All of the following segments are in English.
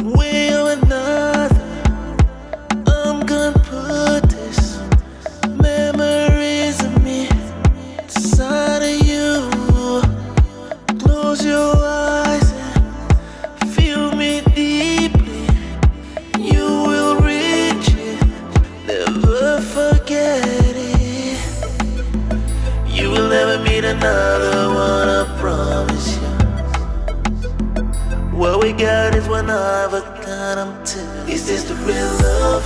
way or another, I'm gonna put this memories of me inside of you. Close your eyes and feel me deeply. You will reach it, never forget it. You will never meet another one, I promise you. What we got is one of a kind, I'm telling you. Is this the real love?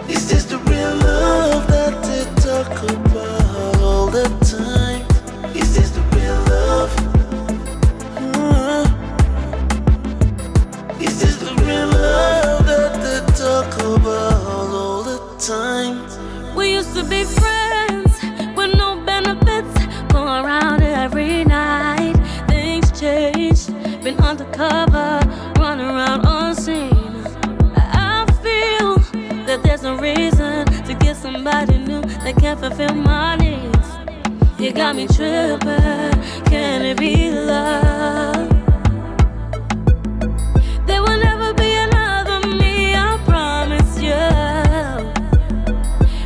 Is this the real love that they talk about all the time? Is this the real love? Is this the real love that they talk about all the time? We used to be friends with no benefits, going around every night. Things changed, been undercover, running around unseen. I feel that there's no reason to get somebody new that can't fulfill my needs. You got me tripping, can it be love? There will never be another me, I promise you.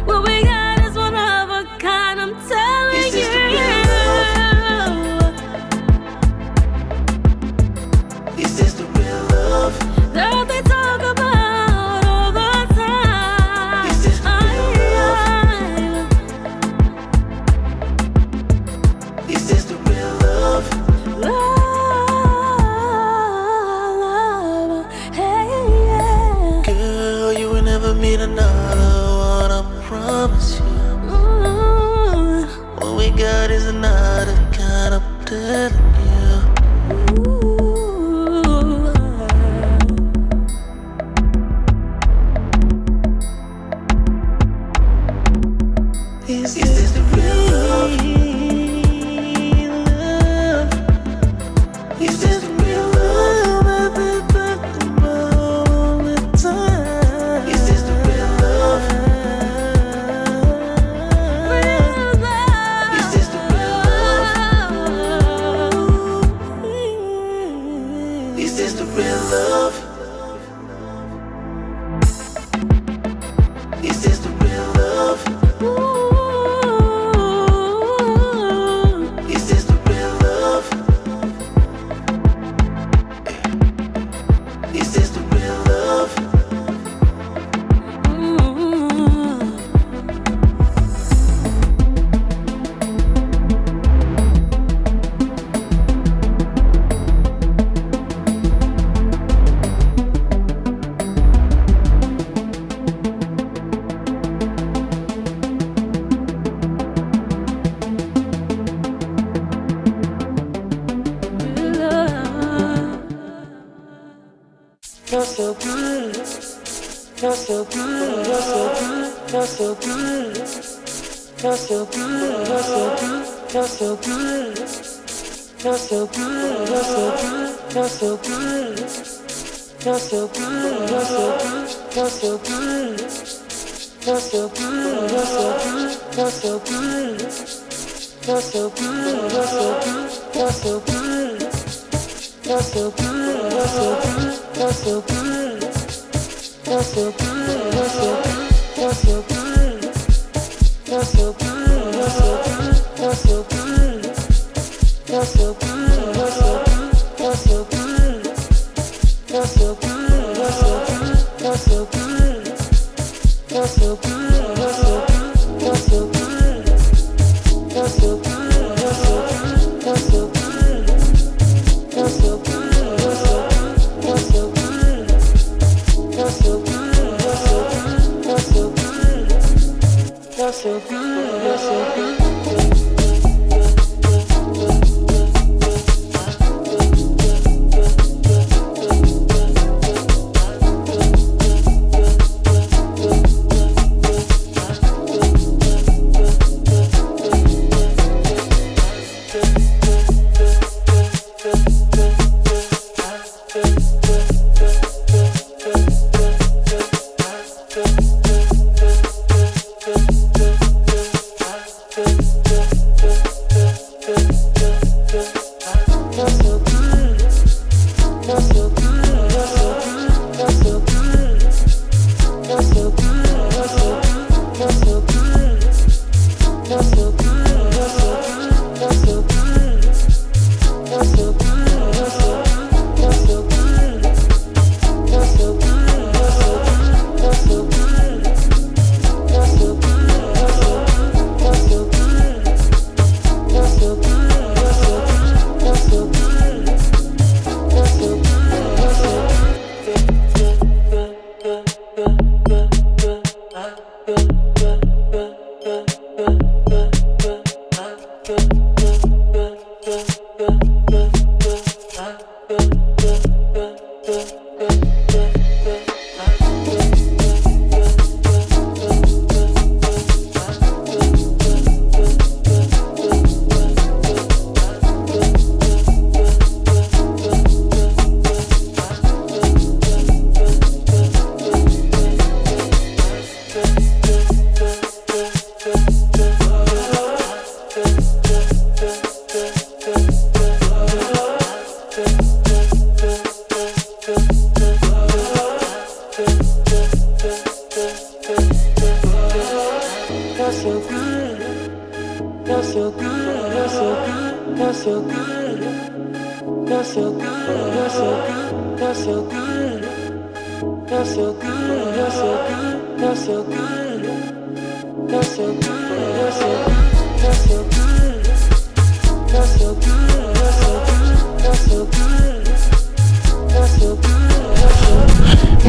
What we got is one of a kind, I'm telling you. Is this the real love? Is this the real love? That they talk about all the time. Is this the real love? Is this the real love? Love, hey, yeah. Girl, you will never meet another one, I promise you. Ooh, What we got is another kind, I'm telling you. ooh. Is this the real love? Is this the real love that they talk about all the time? Is this the real love? Real love. Is this the real love? Is this the real love? Is this the real love? Ooh. Is this the real love? Is this the real love? You're so good, you're so good, you're so good, you're so good, you're so good, you're so good, you're so good, you're so good, you're so good, you're so good, you're so good, you're so good, you're so good, you're so good, you're so good, you're so good, you're so good, you're so good, you're so good. You're so good, you're so good, you're so good. You're so good, you're so good, you're so good. You're so good, you're so good, you're so good. You're so good, you're so good, you're so good. You're so good, you're so good, you're so good. You're so good, you're so good, you're so good. You're so good, you're so good, you're so good. You're so good, you're so good, you're so good. You're so good, you're so good, you're so good. You're so good, you're so good. You're so good.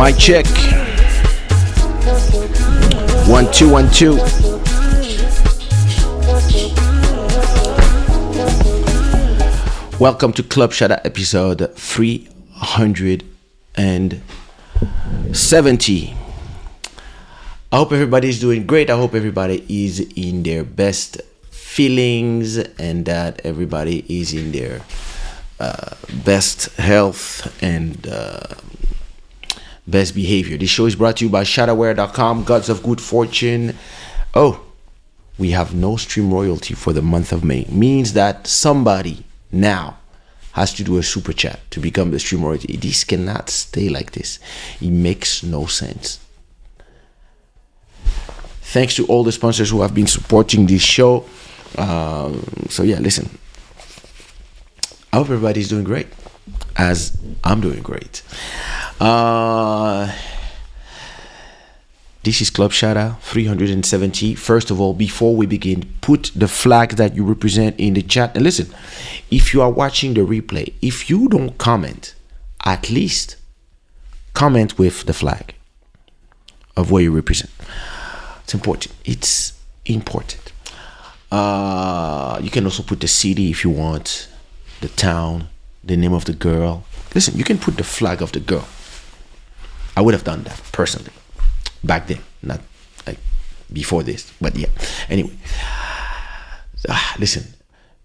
Mic check. 1 2 1 2. Welcome to Club Shada episode 370. I hope everybody is doing great. I hope everybody is in their best feelings and that everybody is in their best health and best behavior. This show is brought to you by Shadaware.com, Gods of Good Fortune. Oh, we have no stream royalty for the month of May. Means that somebody now has to do a super chat to become the stream royalty. This cannot stay like this. It makes no sense. Thanks to all the sponsors who have been supporting this show. So yeah, listen. I hope everybody's doing great, as I'm doing great. This is Club Shada 370. First of all, before we begin, put the flag that you represent in the chat. And listen, if you are watching the replay, if you don't comment, at least comment with the flag of where you represent. It's important. It's important. You can also put the city if you want, the town, the name of the girl. Listen, you can put the flag of the girl. I would have done that personally back then, not like before this, but yeah. Anyway, listen,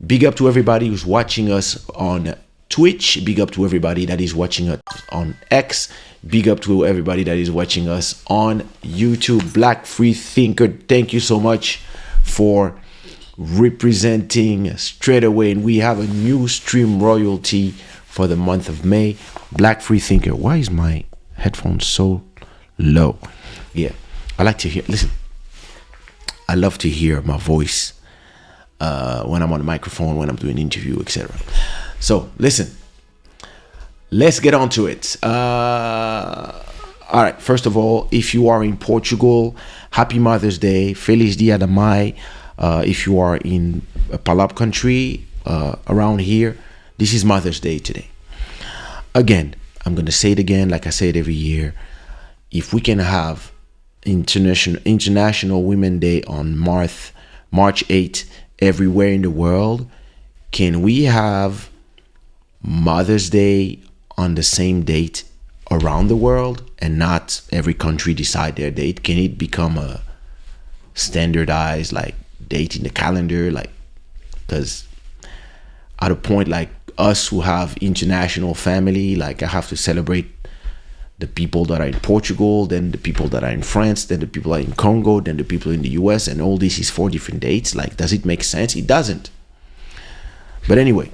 big up to everybody who's watching us on Twitch. Big up to everybody that is watching us on X. Big up to everybody that is watching us on YouTube. Black Free Thinker, thank you so much for representing straight away. And we have a new stream royalty for the month of May. Black Free Thinker. Why is my headphones so low? Yeah, I like to hear, listen, I love to hear my voice when I'm on the microphone, when I'm doing an interview, etc. So listen, let's get on to it. All right, first of all, if you are in Portugal, happy Mother's Day, Feliz Dia de Mãe. If you are in a Palab country around here, this is Mother's Day today. Again, I'm going to say it again, like I say it every year. If we can have International Women's Day on March 8th everywhere in the world, can we have Mother's Day on the same date around the world and not every country decide their date? Can it become a standardized like date in the calendar? Like, because at a point like us who have international family, like I have to celebrate the people that are in Portugal, then the people that are in France, then the people that are in Congo, then the people in the US, and all this is 4 different dates. Like, does it make sense? It doesn't. But anyway,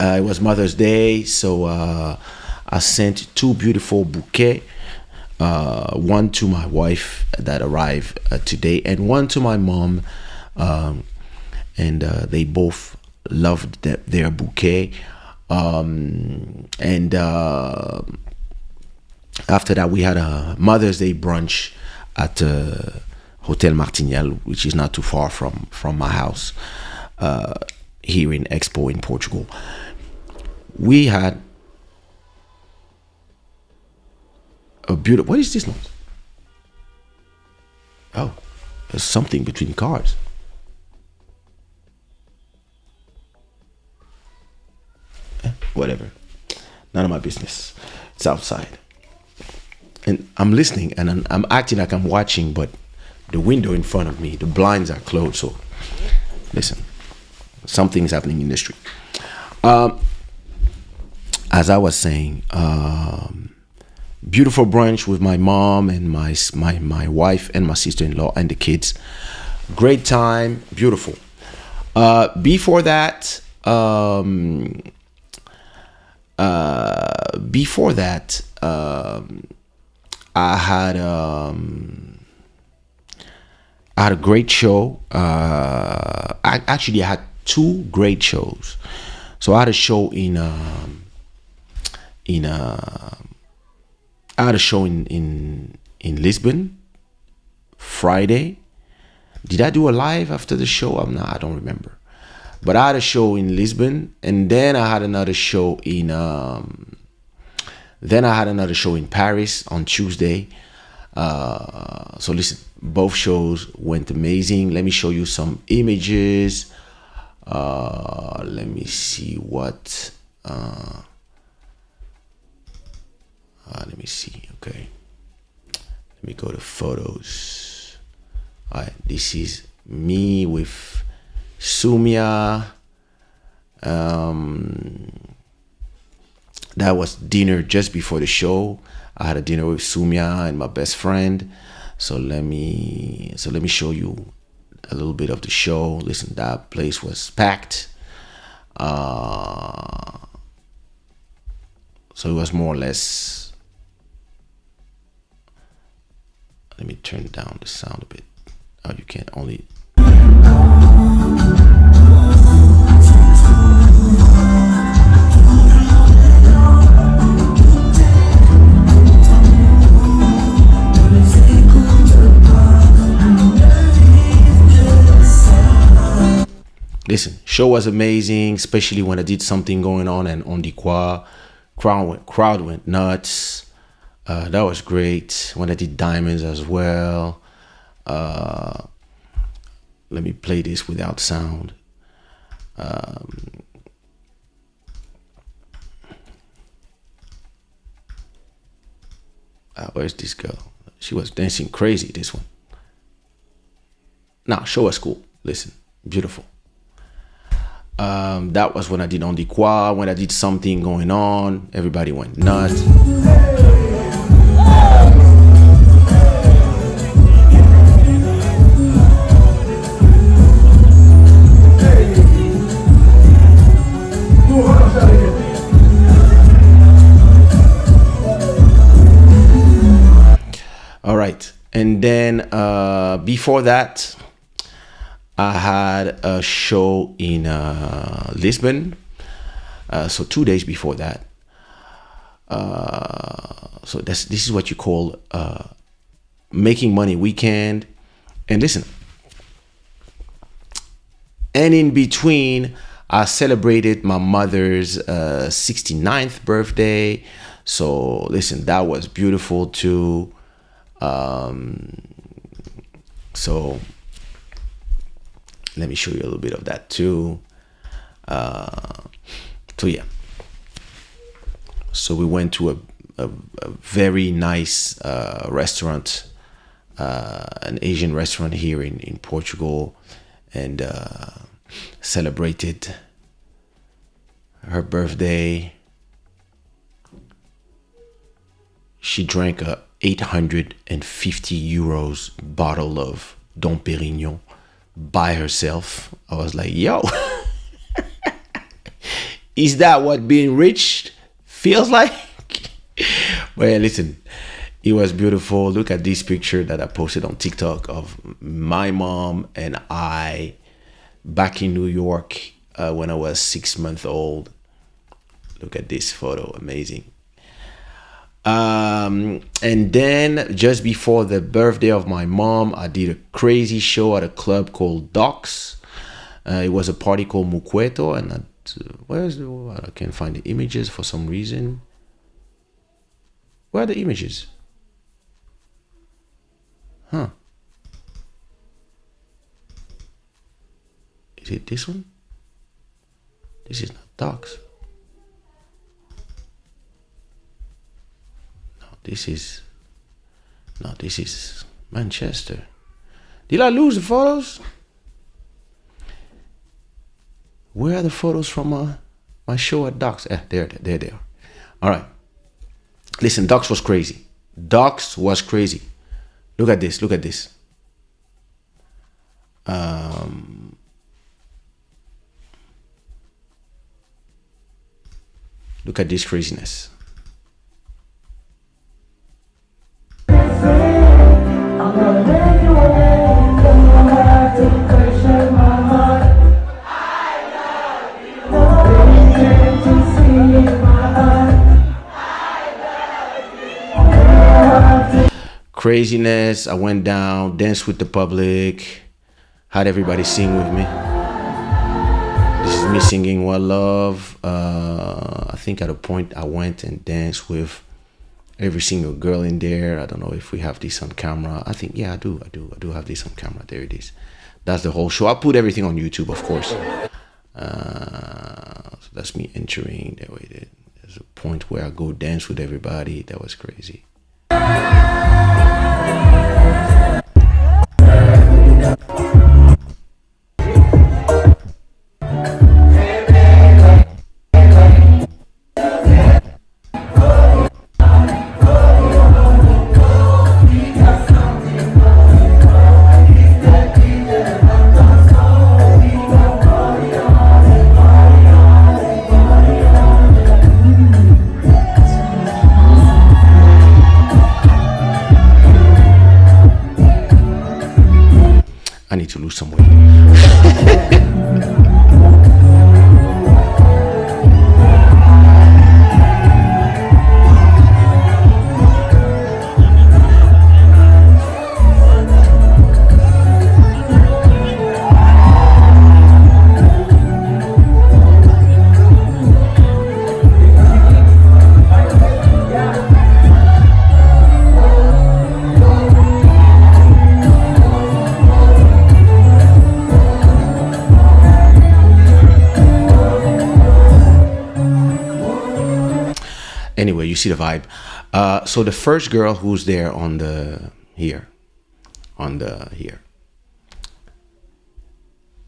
it was Mother's Day, so I sent 2 beautiful bouquets. One to my wife that arrived today, and one to my mom, and they both loved their bouquet. After that, we had a Mother's Day brunch at Hotel Martinel, which is not too far from my house here in Expo in Portugal. We had a beautiful... What is this noise? Oh, there's something between cars. Whatever. None of my business. It's outside. And I'm listening and I'm acting like I'm watching, but the window in front of me, the blinds are closed. So listen, something's happening in the street. As I was saying, beautiful brunch with my mom and my wife and my sister-in-law and the kids. Great time, beautiful. Before that, I had a great show. I had two great shows. So I had a show in Lisbon Friday. Did I do a live after the show? I don't remember. But I had a show in Lisbon, and then I had another show in Paris on Tuesday. So listen, both shows went amazing. Let me show you some images. Let me see what. Let me see. Okay. Let me go to photos. All right. This is me with Sumia. That was dinner just before the show. I had a dinner with Sumia and my best friend. So let me show you a little bit of the show. Listen, that place was packed. So it was more or less. Let me turn down the sound a bit. Oh, you can't only. Listen, show was amazing, especially when I did something going on and on the crowd went nuts. That was great. When I did diamonds as well. Let me play this without sound. Where's this girl? She was dancing crazy, this one. Nah, show was cool. Listen, beautiful. That was when I did on the quad, when I did something going on. Everybody went nuts. All right. And then before that, I had a show in Lisbon. So 2 days before that. So this is what you call making money weekend. And listen. And in between, I celebrated my mother's 69th birthday. So listen, that was beautiful too. So let me show you a little bit of that too. So yeah. So we went to a very nice restaurant, an Asian restaurant here in Portugal, and celebrated her birthday. She drank a 850 euros bottle of Dom Perignon by herself. I was like, yo, is that what being rich feels like? But yeah, listen, it was beautiful. Look at this picture that I posted on TikTok of my mom and I back in New York when I was 6 months old. Look at this photo, amazing. And then just before the birthday of my mom, I did a crazy show at a club called Docks. It was a party called Muqueto, and I can't find the images for some reason. Where are the images? Huh. it this one? This is not dogs. This is Manchester. Did I lose the photos? Where are the photos from my show at Docs? There they are. All right. Listen, Docs was crazy. Docs was crazy. Look at this. Look at this. Look at this craziness. Craziness. I went down, danced with the public, had everybody sing with me. This is me singing One Love. I think at a point I went and danced with every single girl in there. I don't know if we have this on camera. I think, yeah, I do have this on camera. There it is. That's the whole show. I'll put everything on YouTube, of course. So that's me entering. There's a point where I go dance with everybody. That was crazy. I need to lose some weight. Anyway, you see the vibe. So the first girl who's there on the here.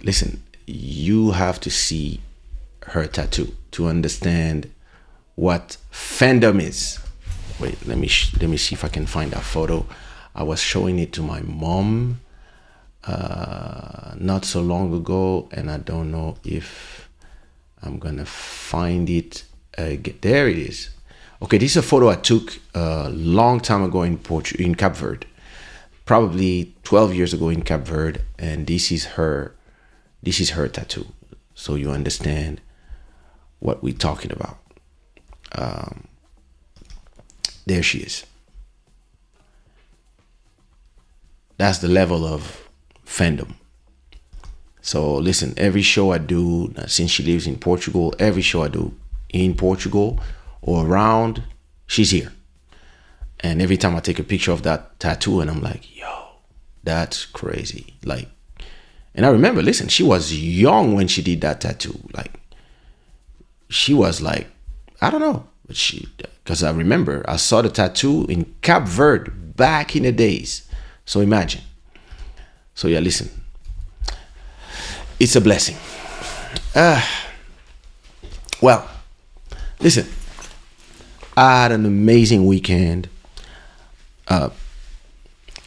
Listen, you have to see her tattoo to understand what fandom is. Wait, let me see if I can find that photo. I was showing it to my mom not so long ago, and I don't know if I'm gonna find it again. There it is. Okay, this is a photo I took a long time ago in Cape Verde, probably 12 years ago in Cape Verde, and this is her tattoo, so you understand what we're talking about. There she is. That's the level of fandom. So listen, every show I do, since she lives in Portugal, every show I do in Portugal or around, she's here. And every time I take a picture of that tattoo, and I'm like, yo, that's crazy. Like, and I remember, listen, she was young when she did that tattoo. Like, she was like, I don't know, but because I remember I saw the tattoo in Cape Verde back in the days. So imagine. So yeah, listen, it's a blessing. Well, listen, I had an amazing weekend. I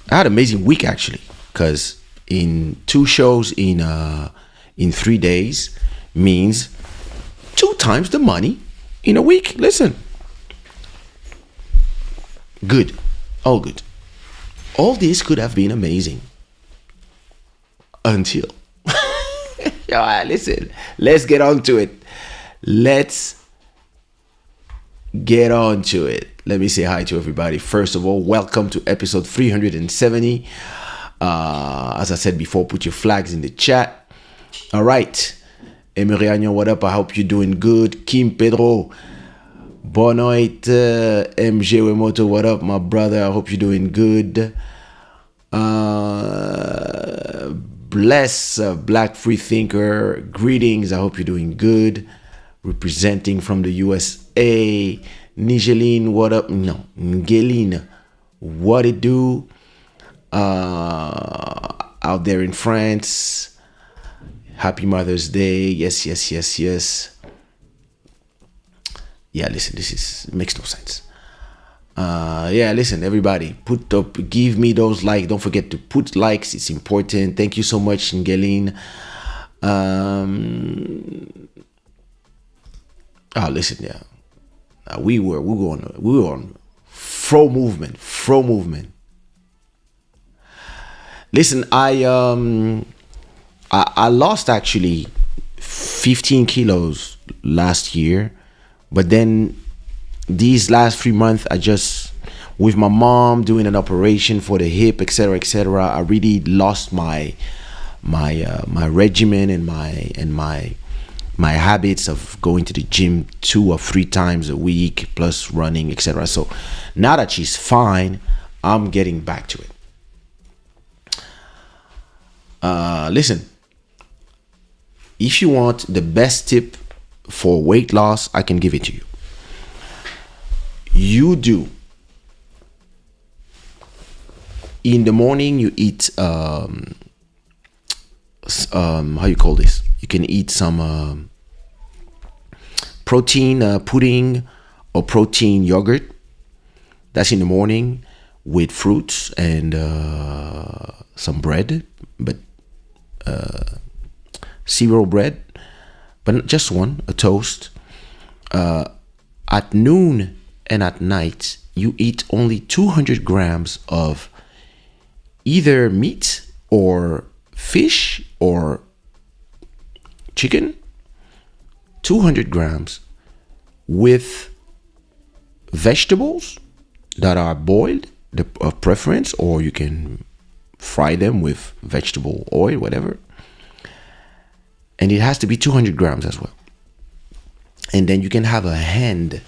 had an amazing week actually, because in 2 shows in 3 days means 2 times the money in a week. Listen, good, all good. All this could have been amazing until listen, let's get on to it. Let me say hi to everybody. First of all, welcome to episode 370. As I said before, put your flags in the chat. All right. Emiriano, what up? I hope you're doing good. Kim Pedro, Bonoit, MJ Wemoto, what up, my brother? I hope you're doing good. bless, Black Free Thinker. Greetings. I hope you're doing good. Representing from the USA. Nigeline, what up? No, Ngeline, what it do? Out there in France. Happy Mother's Day. Yes, yes, yes, yes. Yeah, listen, makes no sense. Yeah, listen, everybody, give me those likes. Don't forget to put likes. It's important. Thank you so much, Ngeline. Listen, yeah. We were on fro movement. Listen, I lost actually 15 kilos last year, but then these last 3 months, I just, with my mom doing an operation for the hip, etc., I really lost my regimen and my habits of going to the gym 2 or 3 times a week, plus running, etc. So now that she's fine, I'm getting back to it. Listen, if you want the best tip for weight loss, I can give it to you. You do. In the morning, you eat, how you call this? You can eat some protein pudding or protein yogurt. That's in the morning with fruits and some bread, but cereal bread, but not just one, a toast. At noon and at night, you eat only 200 grams of either meat or fish or chicken, 200 grams with vegetables that are boiled of preference, or you can fry them with vegetable oil, whatever. And it has to be 200 grams as well. And then you can have a hand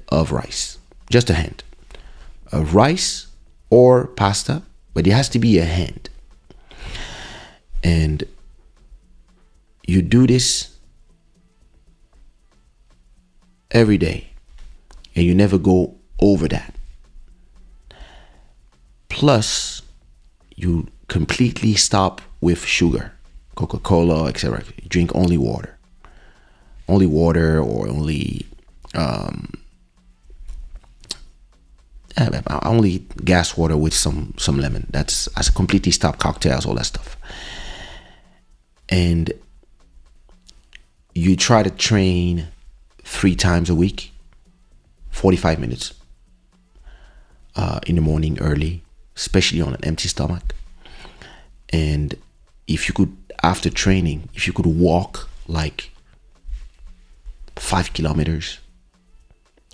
of rice, just a hand of rice or pasta, but it has to be a hand. And you do this every day, and you never go over that. Plus, you completely stop with sugar, Coca-Cola, etc. You drink only water or only only gas water with some lemon. That's as completely stop cocktails, all that stuff. And you try to train 3 times a week, 45 minutes in the morning early, especially on an empty stomach. And if you could, after training, if you could walk like 5 kilometers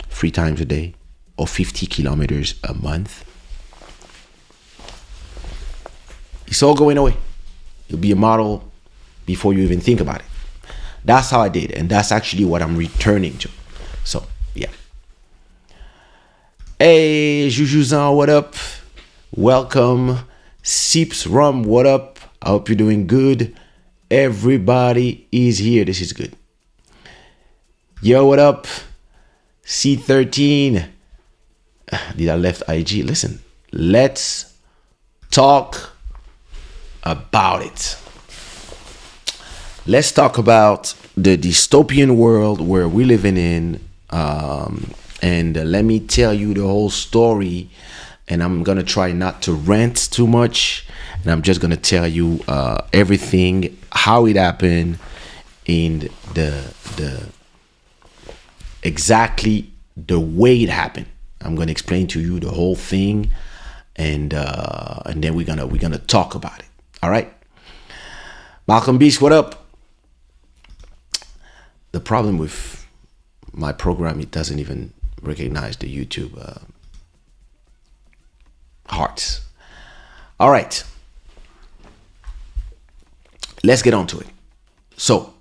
3 times a day, or 50 kilometers a month, it's all going away. You'll be a model before you even think about it. That's how I did, and that's actually what I'm returning to. So, yeah. Hey, Jujuzan, what up? Welcome. Sips Rum, what up? I hope you're doing good. Everybody is here. This is good. Yo, what up? C13. Did I left IG? Listen, let's talk about it. Let's talk about the dystopian world where we're living in. And let me tell you the whole story. And I'm going to try not to rant too much. And I'm just going to tell you everything, how it happened, and the exactly the way it happened. I'm going to explain to you the whole thing, and then we're gonna talk about it. All right, Malcolm Beast, what up? The problem with my program, it doesn't even recognize the YouTube hearts. All right, let's get on to it. So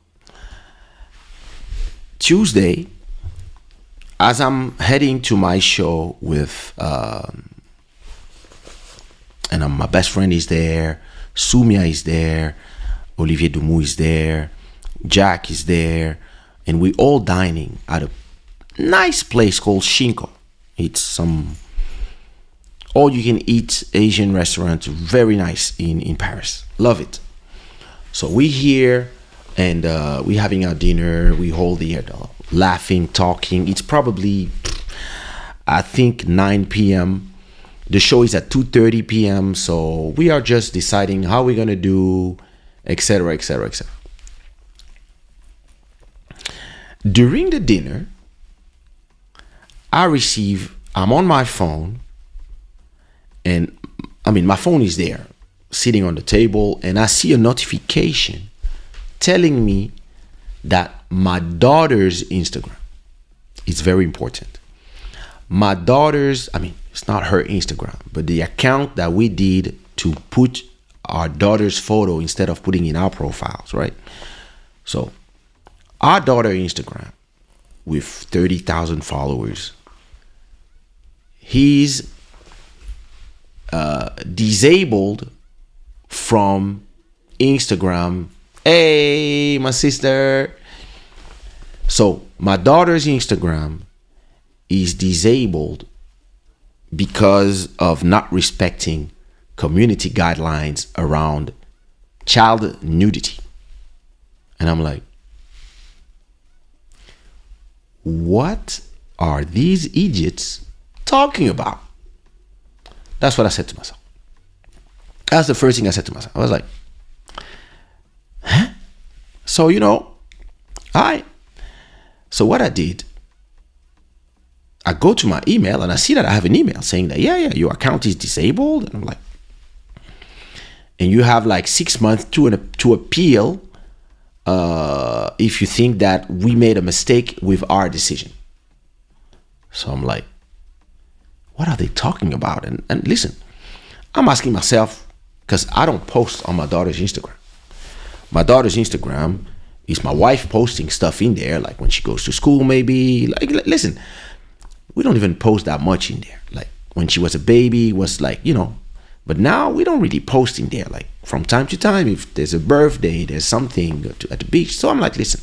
Tuesday, as I'm heading to my show with And my best friend is there, Sumia is there, Olivier Dumou is there, Jack is there, and we all dining at a nice place called Shinko. It's some all-you-can-eat Asian restaurant, very nice in Paris. Love it. So we here, and we having our dinner. We hold the laughing, talking. It's probably, I think, 9 p.m. The show is at 2:30 p.m. So we are just deciding how we're gonna do, etc., etc., etc. During the dinner, I'm on my phone, and I mean, my phone is there, sitting on the table, and I see a notification telling me that my daughter's Instagram, it's very important. My daughter's, I mean, it's not her Instagram, but the account that we did to put our daughter's photo instead of putting in our profiles, right? So our daughter Instagram with 30,000 followers, he's disabled from Instagram. Hey, my sister. So my daughter's Instagram is disabled because of not respecting community guidelines around child nudity. And I'm like, what are these idiots talking about? That's what I said to myself. That's the first thing I said to myself. I was like, huh? So, all right. So what I did, I go to my email and I see that I have an email saying that, yeah, your account is disabled. And I'm like, and you have like 6 months to appeal if you think that we made a mistake with our decision. So I'm like, what are they talking about? And listen, I'm asking myself, because I don't post on my daughter's Instagram. My daughter's Instagram is my wife posting stuff in there, like when she goes to school, maybe. Like, listen, we don't even post that much in there. Like when she was a baby, was like, but now we don't really post in there. Like from time to time, if there's a birthday, there's something at the beach. So I'm like, listen,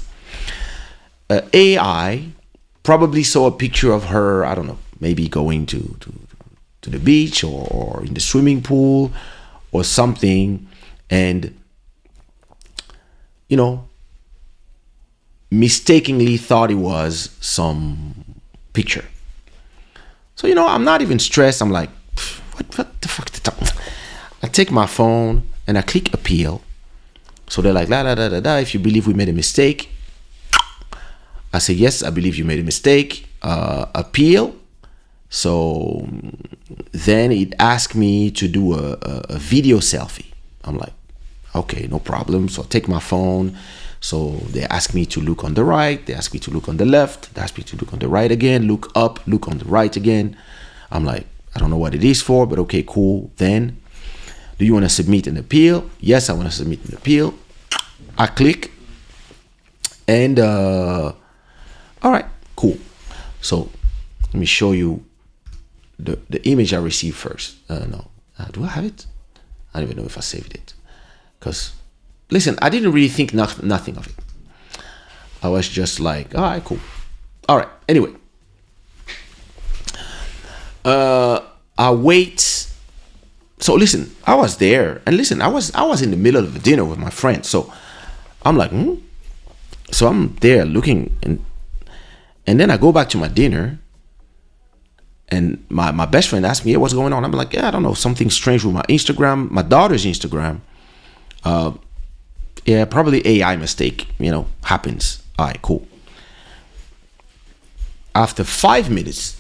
AI probably saw a picture of her, I don't know, maybe going to the beach or in the swimming pool or something, and mistakenly thought it was some picture. So I'm not even stressed. I'm like, what the fuck? I take my phone and I click appeal. So they're like, la da da da da. If you believe we made a mistake, I say yes. I believe you made a mistake. Appeal. So then it asked me to do a video selfie. I'm like, okay, no problem. So I take my phone. So they ask me to look on the right. They ask me to look on the left. They ask me to look on the right again. Look up. Look on the right again. I'm like, I don't know what it is for, but okay, cool. Then, do you want to submit an appeal? Yes, I want to submit an appeal. I click. And, all right, cool. So let me show you the image I received first. No, do I have it? I don't even know if I saved it. Because, listen, I didn't really think nothing of it. I was just like, all right, cool. All right, anyway. I wait. So listen, I was there. And listen, I was in the middle of a dinner with my friend. So I'm like, So I'm there looking. And then I go back to my dinner. And my best friend asked me, hey, what's going on? I'm like, yeah, I don't know. Something strange with my Instagram. My daughter's Instagram. Yeah, probably AI mistake, happens. All right, cool. After 5 minutes,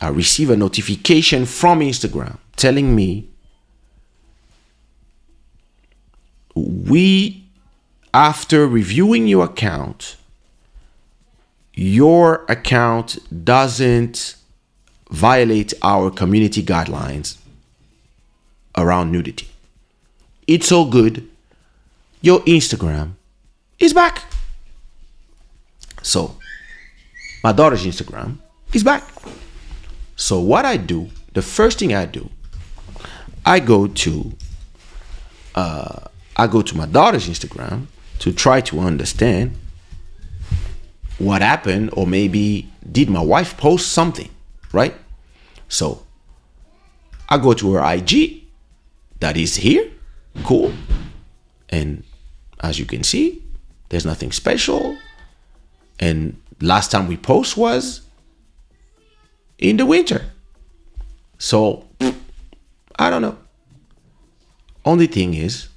I receive a notification from Instagram telling me, after reviewing your account doesn't violate our community guidelines around nudity. It's all good. Your Instagram is back. So my daughter's Instagram is back. So what I do the first thing I do, I go to my daughter's Instagram to try to understand what happened, or maybe did my wife post something, right? So I go to her IG, that is here, cool. And as you can see, there's nothing special. And last time we post was in the winter. So I don't know. Only thing is,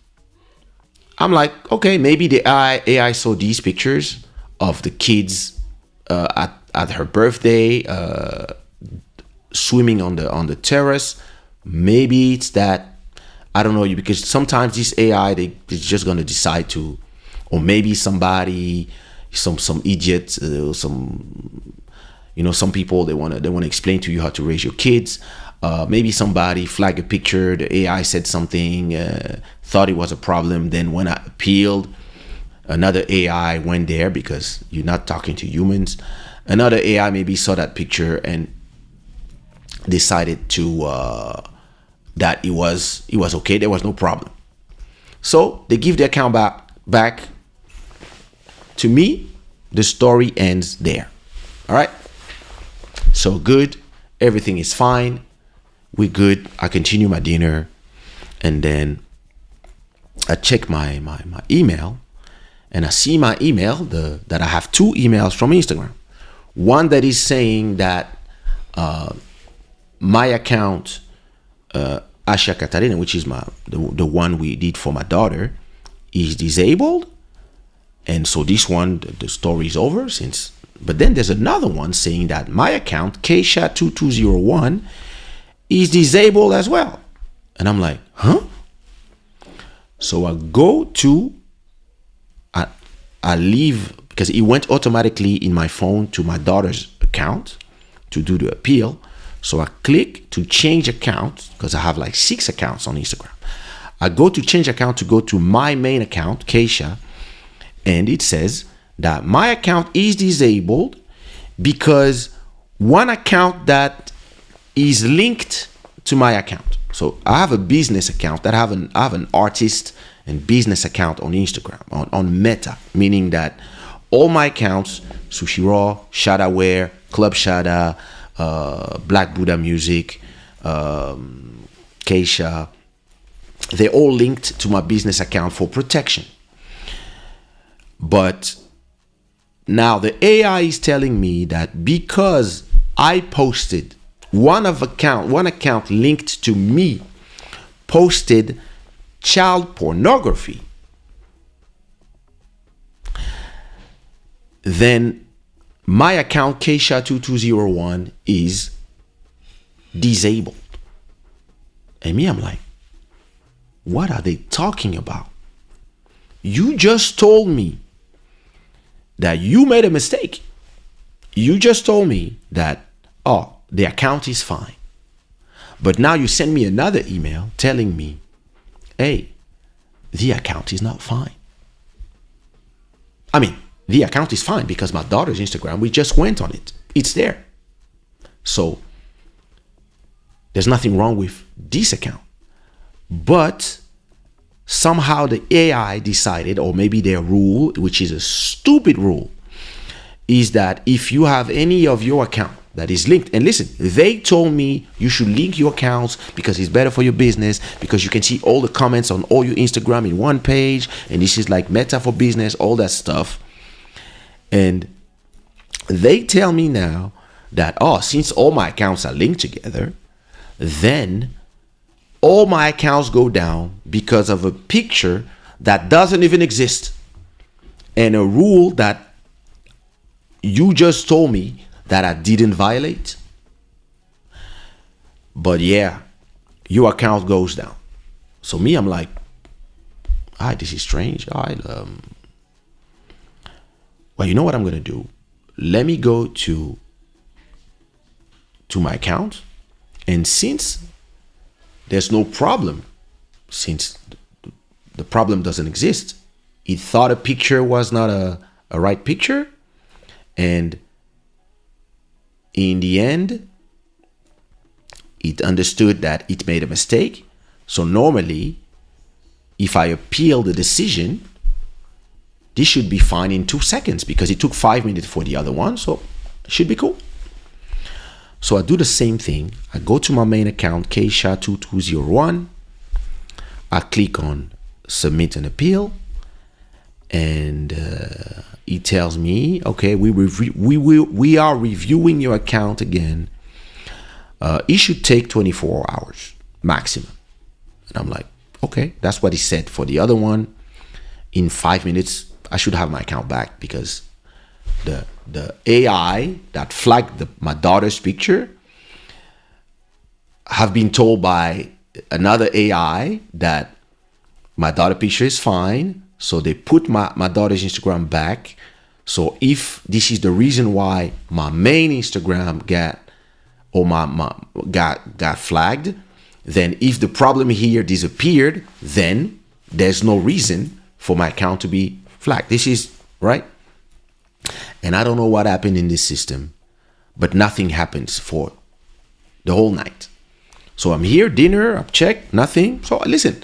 I'm like, okay, maybe the AI saw these pictures of the kids at her birthday, swimming on the terrace. Maybe it's that, I don't know, because sometimes this AI, they're just gonna decide to, or maybe somebody, some idiot, some people, they wanna explain to you how to raise your kids. Maybe somebody flagged a picture, the AI said something, thought it was a problem, then when I appealed, another AI went there, because you're not talking to humans. Another AI maybe saw that picture and decided to that it was okay, there was no problem. So they give the account back to me. The story ends there. All right. So good, everything is fine. We're good. I continue my dinner, and then I check my email, and I see my email that I have two emails from Instagram. One that is saying that my account, Asha Katarina, which is the one we did for my daughter, is disabled, and so this one, the story is over since. But then there's another one saying that my account, Kaysha 2201, is disabled as well. And I'm like, huh? So I go to, I leave, because it went automatically in my phone to my daughter's account to do the appeal. So I click to change account, because I have like 6 accounts on Instagram. I go to change account to go to my main account, Kaysha, and it says that my account is disabled because one account that is linked to my account. So I have a business account that I have an artist and business account on Instagram, on Meta, meaning that all my accounts, Sushi Raw, Shada Wear, Club Shada, Black Buddha Music, Kaysha, they're all linked to my business account for protection. But now the AI is telling me that because I posted one account linked to me posted child pornography, then my account Kaysha 2201 is disabled. And me, I'm like, what are they talking about? You just told me that you made a mistake. You just told me that, oh, the account is fine. But now you send me another email telling me, hey, the account is not fine. I mean, the account is fine because my daughter's Instagram, we just went on it. It's there. So there's nothing wrong with this account. But somehow the AI decided, or maybe their rule, which is a stupid rule, is that if you have any of your account that is linked, and listen, they told me you should link your accounts because it's better for your business, because you can see all the comments on all your Instagram in one page, and this is like Meta for business, all that stuff. And they tell me now that, oh, since all my accounts are linked together, then all my accounts go down because of a picture that doesn't even exist, and a rule that you just told me that I didn't violate. But yeah, your account goes down. So me, I'm like, this is strange. Well, you know what I'm gonna do? Let me go to my account, and since there's no problem, since the problem doesn't exist, it thought a picture was not a right picture, and in the end, it understood that it made a mistake. So normally, if I appeal the decision, this should be fine in 2 seconds because it took 5 minutes for the other one. So it should be cool. So I do the same thing. I go to my main account, Kaysha2201. I click on submit an appeal. And it tells me, okay, we are reviewing your account again. It should take 24 hours maximum. And I'm like, okay, that's what he said for the other one. In 5 minutes, I should have my account back because the AI that flagged my daughter's picture have been told by another AI that my daughter picture is fine. So they put my daughter's Instagram back. So if this is the reason why my main Instagram got flagged, then if the problem here disappeared, then there's no reason for my account to be flagged. This is right. And I don't know what happened in this system, but nothing happens for the whole night. So I'm here, dinner, I've checked, nothing. So listen,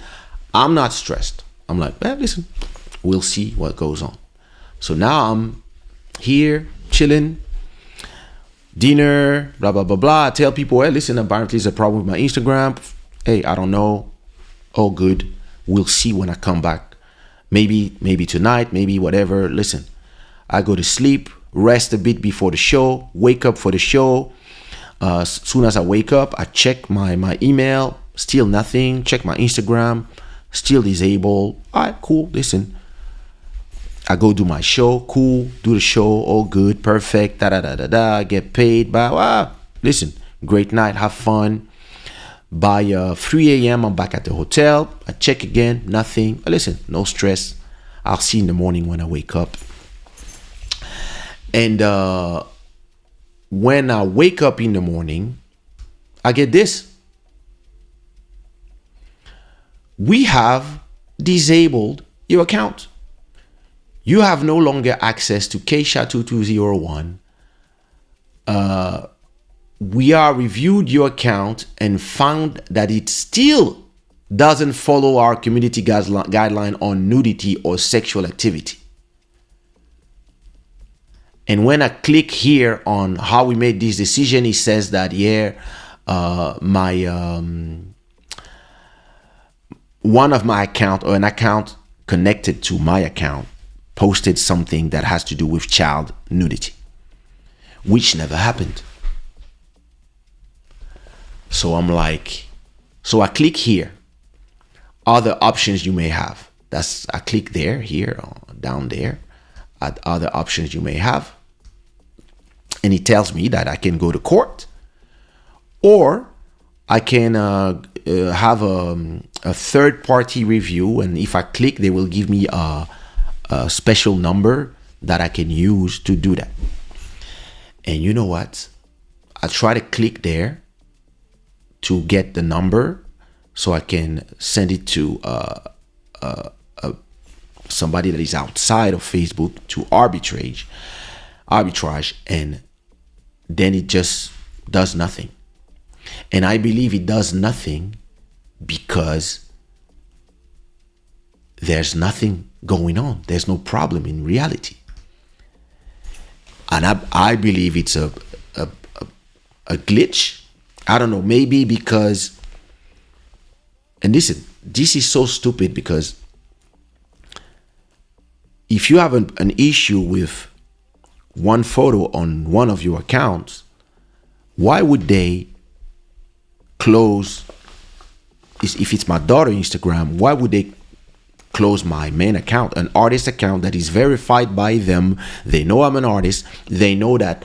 I'm not stressed. I'm like, listen, we'll see what goes on. So now I'm here, chilling, dinner, blah, blah, blah, blah. I tell people, hey, listen, apparently there's a problem with my Instagram. Hey, I don't know. All good. We'll see when I come back. Maybe tonight, maybe whatever. Listen, I go to sleep, rest a bit before the show, wake up for the show. As soon as I wake up, I check my email, still nothing. Check my Instagram, still disabled. All right, cool. Listen, I go do my show, cool. Do the show, all good, perfect. Get paid. Wow. Listen, great night, have fun. By 3 a.m., I'm back at the hotel. I check again, nothing. Listen, no stress. I'll see in the morning when I wake up. And when I wake up in the morning, I get this. We have disabled your account. You have no longer access to Kaysha2201. We are reviewed your account and found that it still doesn't follow our community guideline on nudity or sexual activity. And when I click here on how we made this decision, it says that one of my account or an account connected to my account posted something that has to do with child nudity, which never happened. So I'm like, so I click here, other options you may have. I click there, here, down there, at other options you may have. And it tells me that I can go to court, or I can have a third-party review. And if I click, they will give me a special number that I can use to do that. And you know what? I try to click there to get the number so I can send it to somebody that is outside of Facebook to arbitrage, and then it just does nothing. And I believe it does nothing because there's nothing going on. There's no problem in reality. And I believe it's a glitch. I don't know, maybe because, and listen, this is so stupid because if you have an issue with one photo on one of your accounts, why would they close, if it's my daughter Instagram, why would they close my main account, an artist account that is verified by them? They know I'm an artist. They know that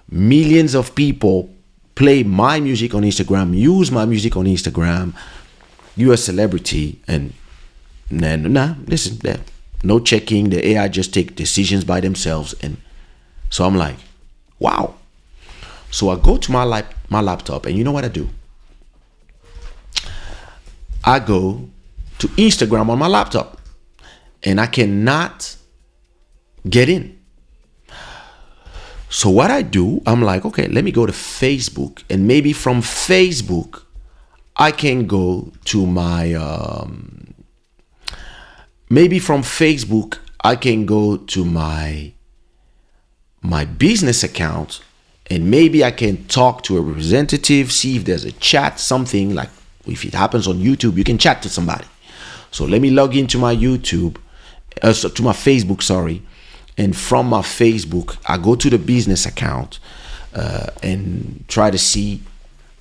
millions of people play my music on Instagram, use my music on Instagram. You're a celebrity, and listen, no checking. The AI just take decisions by themselves. And so I'm like, wow. So I go to my laptop, and you know what I do? I go to Instagram on my laptop, and I cannot get in. So what I do, I'm like, okay, let me go to Facebook, and maybe from Facebook, I can go to my, maybe from Facebook, I can go to my business account, and maybe I can talk to a representative, see if there's a chat, something like if it happens on YouTube, you can chat to somebody. So let me log into my YouTube, to my Facebook, sorry. And from my Facebook, I go to the business account and try to see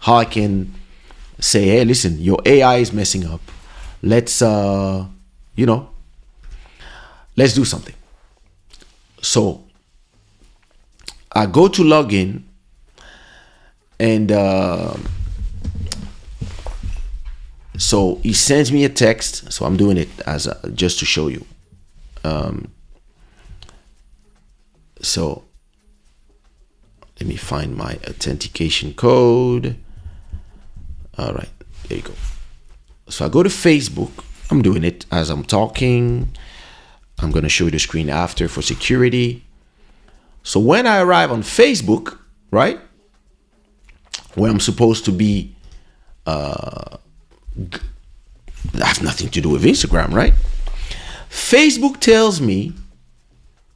how I can say, hey, listen, your AI is messing up. Let's, let's do something. So I go to log in, and so he sends me a text. So I'm doing it as just to show you. So let me find my authentication code. All right, there you go. So I go to Facebook. I'm doing it as I'm talking. I'm going to show you the screen after for security. So when I arrive on Facebook, right, where I'm supposed to be, I have nothing to do with Instagram, right? Facebook tells me,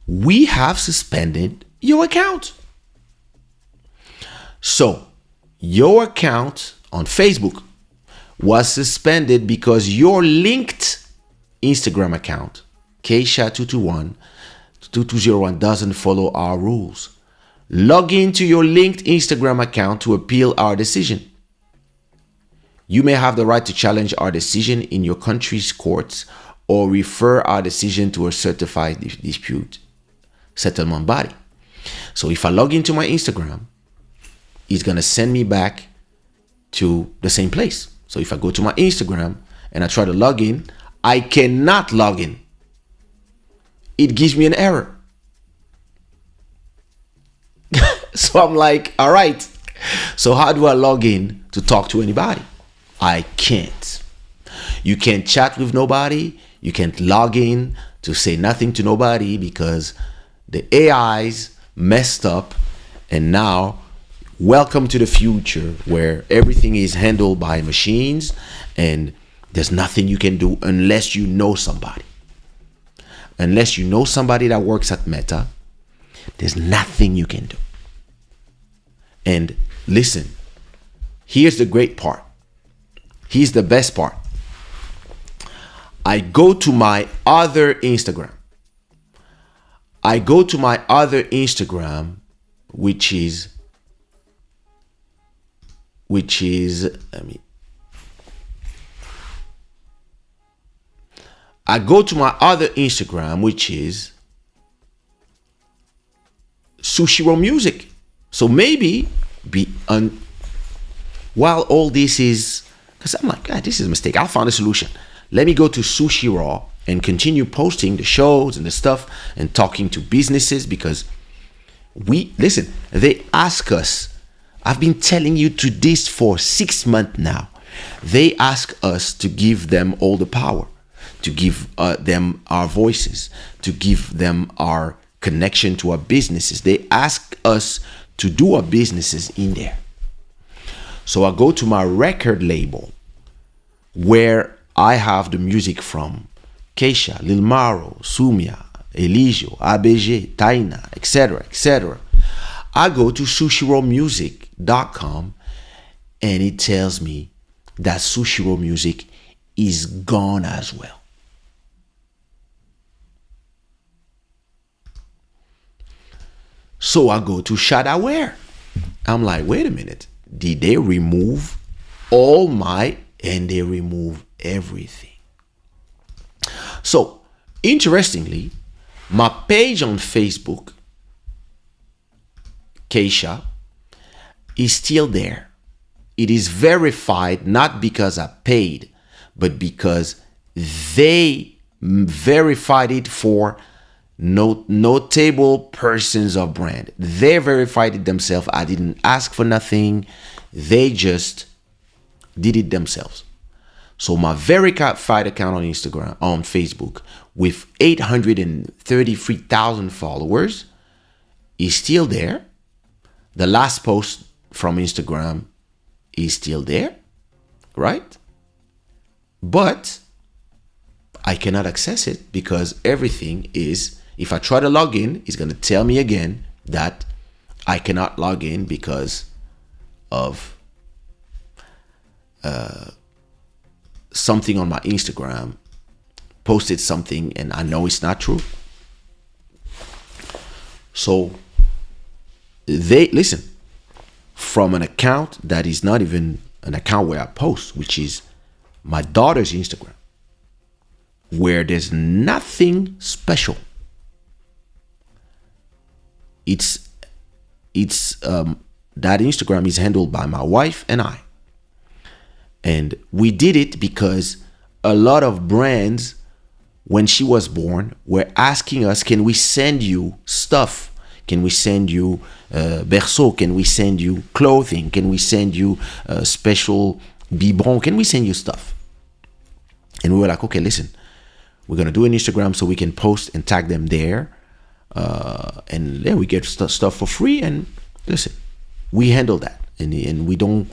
we have suspended your account. So your account on Facebook was suspended because your linked Instagram account, Kaysha 2201 doesn't follow our rules. Log into your linked Instagram account to appeal our decision. You may have the right to challenge our decision in your country's courts or refer our decision to a certified dispute settlement body. So if I log into my Instagram, it's going to send me back to the same place. So if I go to my Instagram and I try to log in, I cannot log in. It gives me an error. So I'm like, all right, so how do I log in to talk to anybody? I can't. You can't chat with nobody. You can't log in to say nothing to nobody because the AIs messed up. And now, welcome to the future where everything is handled by machines and there's nothing you can do unless you know somebody. Unless you know somebody that works at Meta, there's nothing you can do. And listen, here's the great part. Here's the best part. I go to my other Instagram. Which is, I go to my other Instagram, which is Sushiro Music. So maybe while all this is, because I'm like, God, this is a mistake. I found a solution. Let me go to Sushiro and continue posting the shows and the stuff and talking to businesses because they ask us. I've been telling you to this for 6 months now. They ask us to give them all the power, to give them our voices, to give them our connection to our businesses. They ask us to do our businesses in there. So I go to my record label where I have the music from Kaysha, Lil Maro, Sumia, Eligio, ABG, Taina, etc., etc. I go to sushiromusic.com and it tells me that Sushiro Music is gone as well. So I go to Shada. I'm like, wait a minute. Did they remove all my, and they remove everything. So, interestingly, my page on Facebook, Kaysha, is still there. It is verified not because I paid, but because they verified it for notable persons of brand. They verified it themselves. I didn't ask for nothing. They just did it themselves. So my verified account on Instagram, on Facebook, with 833,000 followers, is still there. The last post from Instagram is still there, right? But I cannot access it because everything is, if I try to log in, it's going to tell me again that I cannot log in because of something on my Instagram posted something and I know it's not true. So they listen from an account that is not even an account where I post, which is my daughter's Instagram, where there's nothing special. It's that Instagram is handled by my wife and I. And we did it because a lot of brands, when she was born, were asking us, can we send you stuff? Can we send you berceau? Can we send you clothing? Can we send you special biberon? Can we send you stuff? And we were like, okay, listen, we're going to do an Instagram so we can post and tag them there. And yeah, we get stuff for free. And listen, we handle that. And we don't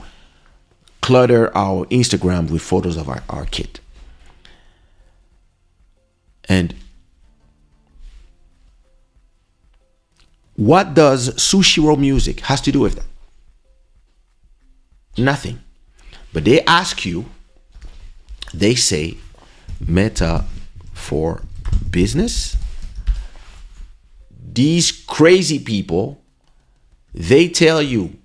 clutter our Instagram with photos of our kid. And what does Sushi Roll Music has to do with that? Nothing. But they ask you, they say, Meta for business. These crazy people, they tell you,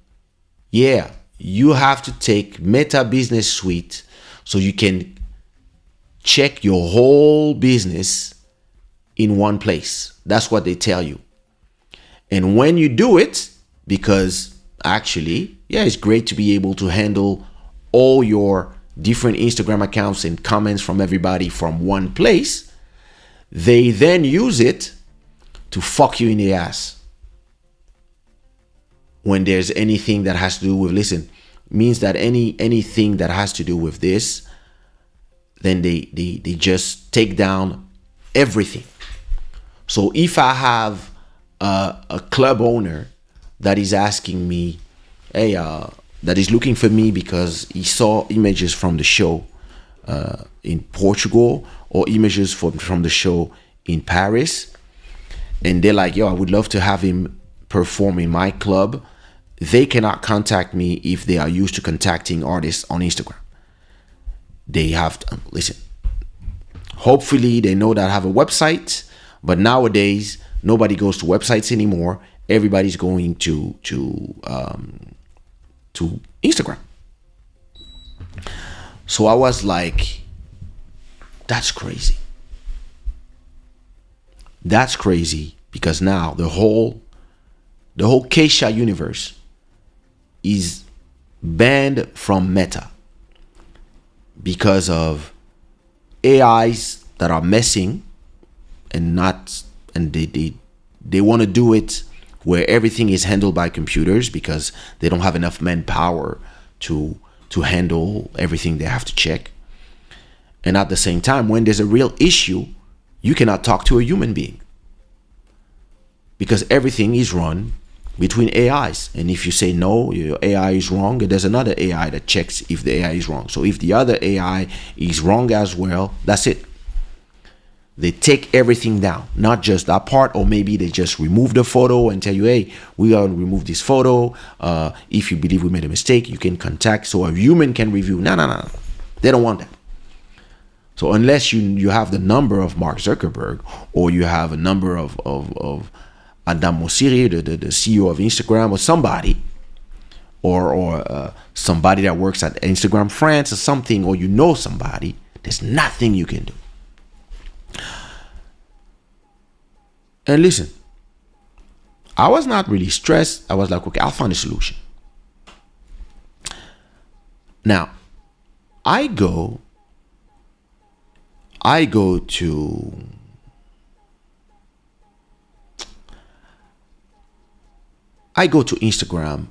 yeah, you have to take Meta Business Suite so you can check your whole business in one place. That's what they tell you. And when you do it, because actually, yeah, it's great to be able to handle all your different Instagram accounts and comments from everybody from one place, they then use it to fuck you in the ass. When there's anything that has to do with, listen, means that anything that has to do with this, then they just take down everything. So if I have a club owner that is asking me, hey, that is looking for me because he saw images from the show in Portugal or images from the show in Paris, and they're like, yo, I would love to have him perform in my club, they cannot contact me if they are used to contacting artists on Instagram. They have to, listen, hopefully they know that I have a website, but nowadays nobody goes to websites anymore. Everybody's going to Instagram. So I was like, that's crazy. That's crazy because now the whole Kaysha universe is banned from Meta because of AIs that are messing and they want to do it where everything is handled by computers because they don't have enough manpower to handle everything they have to check. And at the same time, when there's a real issue, you cannot talk to a human being because everything is run between AIs. And if you say no, your AI is wrong, there's another AI that checks if the AI is wrong. So if the other AI is wrong as well, that's it. They take everything down, not just that part, or maybe they just remove the photo and tell you, hey, we are going to remove this photo. If you believe we made a mistake, you can contact so a human can review. No. They don't want that. So unless you have the number of Mark Zuckerberg or you have a number of Adam Mosseri, the CEO of Instagram, or somebody, or somebody that works at Instagram France or something, or you know somebody, there's nothing you can do. And listen, I was not really stressed. I was like, okay, I'll find a solution. Now, I go to Instagram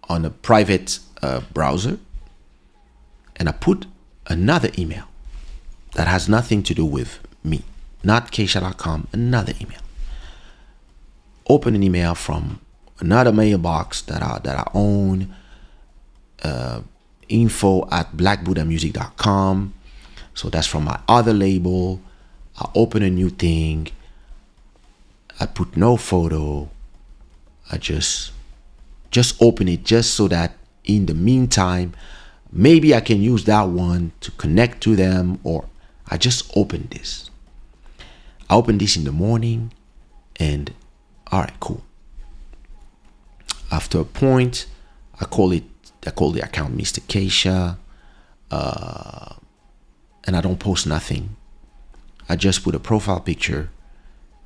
on a private browser, and I put another email that has nothing to do with me, not Kaysha.com, another email. open an email from another mailbox that I own, info@blackbuddhamusic.com. So that's from my other label. I open a new thing. I put no photo. I just open it just so that in the meantime, maybe I can use that one to connect to them, or I just opened this. I opened this in the morning, and all right, cool. After a point, I call the account Mr. Kaysha, and I don't post nothing. I just put a profile picture,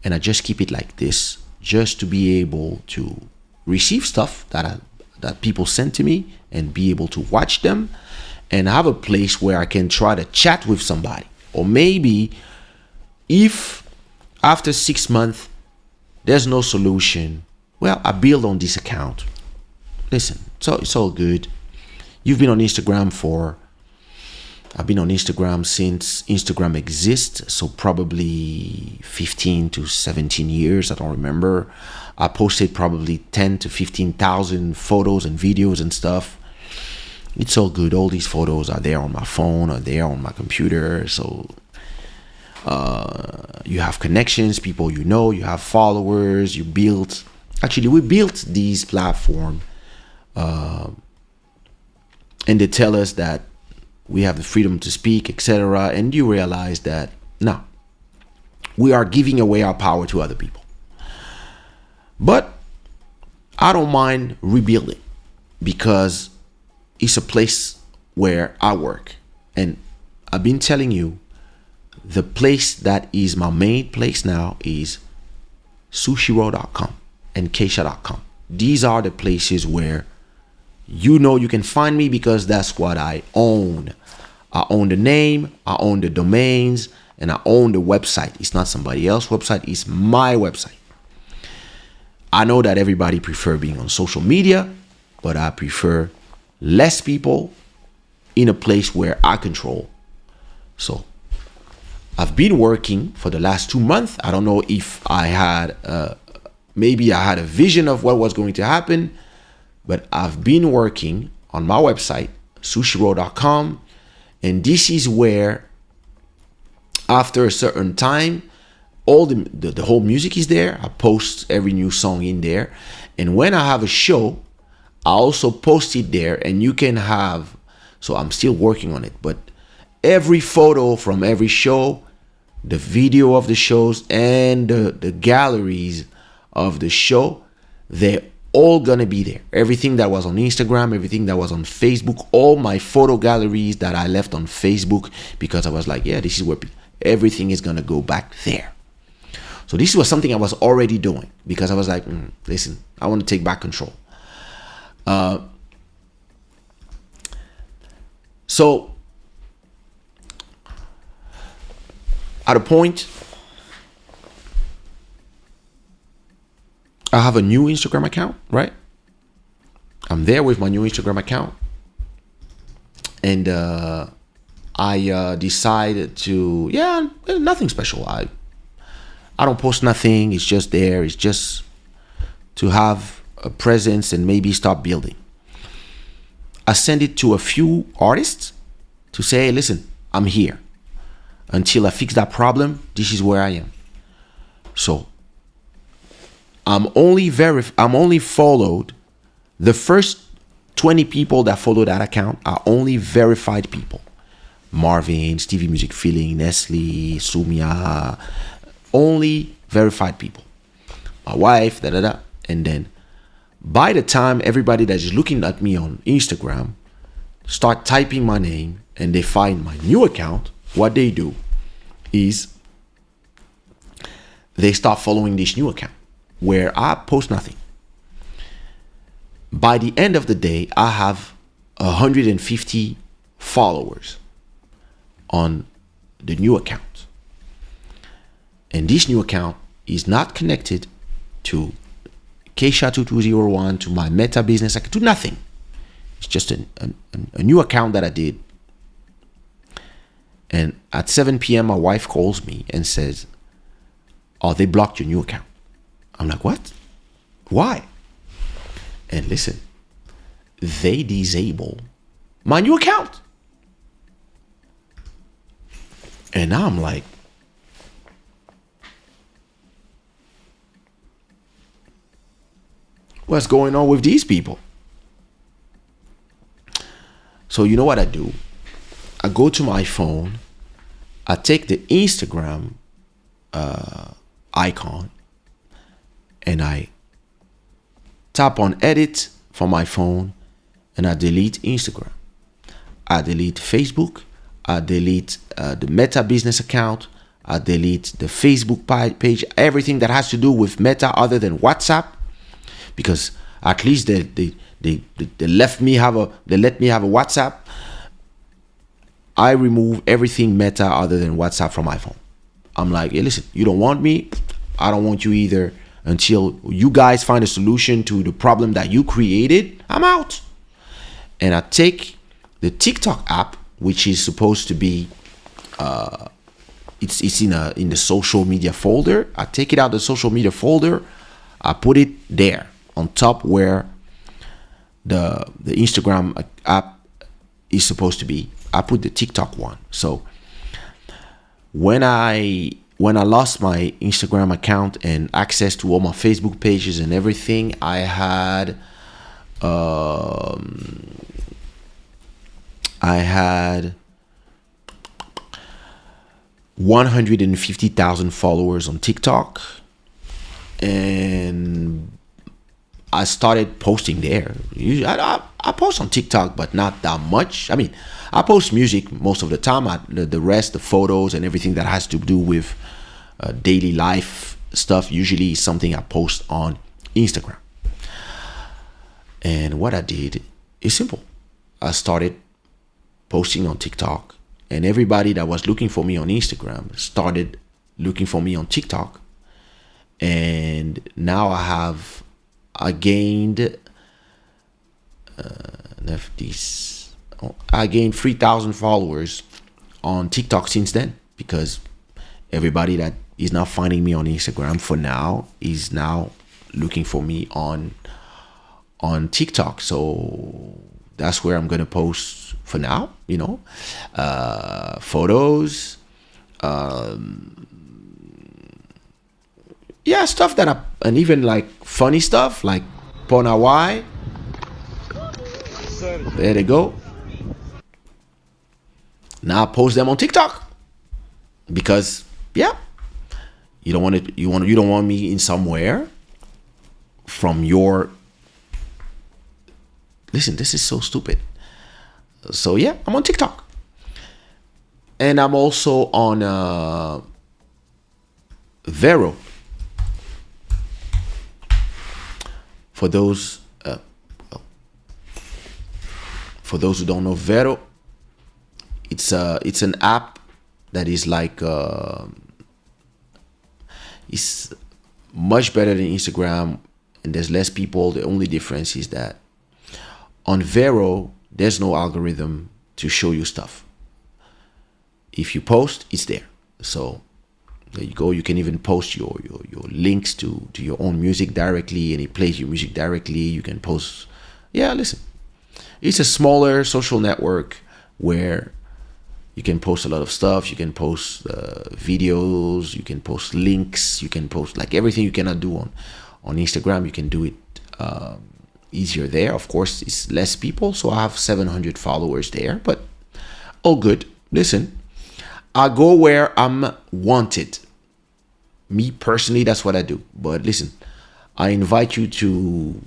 and I just keep it like this, just to be able to receive stuff that people send to me and be able to watch them, and have a place where I can try to chat with somebody. Or maybe if after 6 months there's no solution, well, I build on this account. Listen, so it's all good. I've been on Instagram since Instagram exists, so probably 15 to 17 years, I don't remember. I posted probably 10 to 15,000 photos and videos and stuff. It's all good. All these photos are there on my phone or there on my computer. So you have connections, people you know, you have followers, we built these platforms, and they tell us that we have the freedom to speak, etc. And you realize that no, we are giving away our power to other people. But I don't mind rebuilding, because it's a place where I work. And I've been telling you, the place that is my main place now is sushiro.com and kaysha.com. These are the places where you can find me, because that's what I own. I own the name, I own the domains, and I own the website. It's not somebody else's website, it's my website. I know that everybody prefer being on social media, but I prefer less people in a place where I control. So I've been working for the last 2 months. I don't know if I had maybe I had a vision of what was going to happen, but I've been working on my website, sushiro.com, and this is where, after a certain time, all the whole music is there. I post every new song in there, and when I have a show, I also post it there, and you can have. So I'm still working on it, but every photo from every show, the video of the shows, and the galleries of the show, they're all gonna be there. Everything that was on Instagram, everything that was on Facebook, all my photo galleries that I left on Facebook, because I was like, yeah, this is where everything is gonna go back there. So this was something I was already doing, because I was like, listen, I want to take back control. So at a point, I have a new Instagram account, right? I'm there with my new Instagram account, and I decided to, nothing special. I don't post nothing. It's just there. It's just to have a presence and maybe start building. I send it to a few artists to say, hey, listen, I'm here. Until I fix that problem, this is where I am. So I'm only followed. The first 20 people that follow that account are only verified people. Marvin, Stevie Music Feeling, Nestle, Sumia, only verified people. My wife, and then by the time everybody that is looking at me on Instagram start typing my name and they find my new account, what they do is they start following this new account where I post nothing. By the end of the day, I have 150 followers on the new account. And this new account is not connected to Kaysha 2201, to my Meta business. I can do nothing. It's just a new account that I did. And at 7 p.m., my wife calls me and says, oh, they blocked your new account. I'm like, what? Why? And listen, they disable my new account. And now I'm like, what's going on with these people? So you know what I do? I go to my phone, I take the Instagram icon, and I tap on edit from my phone, and I delete Instagram. I delete Facebook. I delete the Meta business account. I delete the Facebook page, everything that has to do with Meta other than WhatsApp, because at least they let me have a WhatsApp. I remove everything Meta other than WhatsApp from my phone. I'm like, hey, listen, you don't want me, I don't want you either. Until you guys find a solution to the problem that you created, I'm out. And I take the TikTok app, which is supposed to be, it's in the social media folder. I take it out of the social media folder. I put it there on top where the Instagram app is supposed to be. I put the TikTok one. So when I lost my Instagram account and access to all my Facebook pages and everything, I had 150,000 followers on TikTok, and I started posting there. Usually, I post on TikTok, but not that much. I mean, I post music most of the time. The rest, the photos and everything that has to do with daily life stuff, usually is something I post on Instagram. And what I did is simple. I started posting on TikTok, and everybody that was looking for me on Instagram started looking for me on TikTok. And now I gained 3,000 followers on TikTok since then, because everybody that is not finding me on Instagram for now is now looking for me on TikTok. So that's where I'm gonna post for now, photos, stuff and even like funny stuff like Pona Y. There they go. Now I post them on TikTok because you don't want me in somewhere from your. Listen, this is so stupid. So I'm on TikTok, and I'm also on Vero. For those who don't know Vero, it's an app that is like it's much better than Instagram, and there's less people. The only difference is that on Vero, there's no algorithm to show you stuff. If you post, it's there. So there you go. You can even post your links to your own music directly, and it plays your music directly. You can post. Listen, it's a smaller social network where you can post a lot of stuff. You can post videos. You can post links. You can post like everything you cannot do on Instagram. You can do it easier there. Of course, it's less people, so I have 700 followers there, but all good. Listen, I go where I'm wanted. Me personally, that's what I do. But listen, I invite you to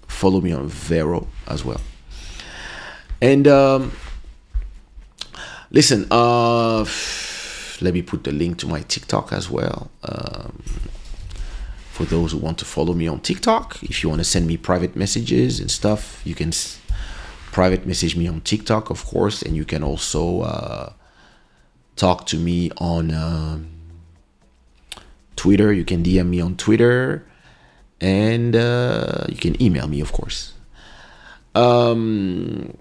follow me on Vero as well. And listen, let me put the link to my TikTok as well. For those who want to follow me on TikTok, if you want to send me private messages and stuff, you can private message me on TikTok, of course, and you can also talk to me on Twitter. You can DM me on Twitter, and you can email me, of course. And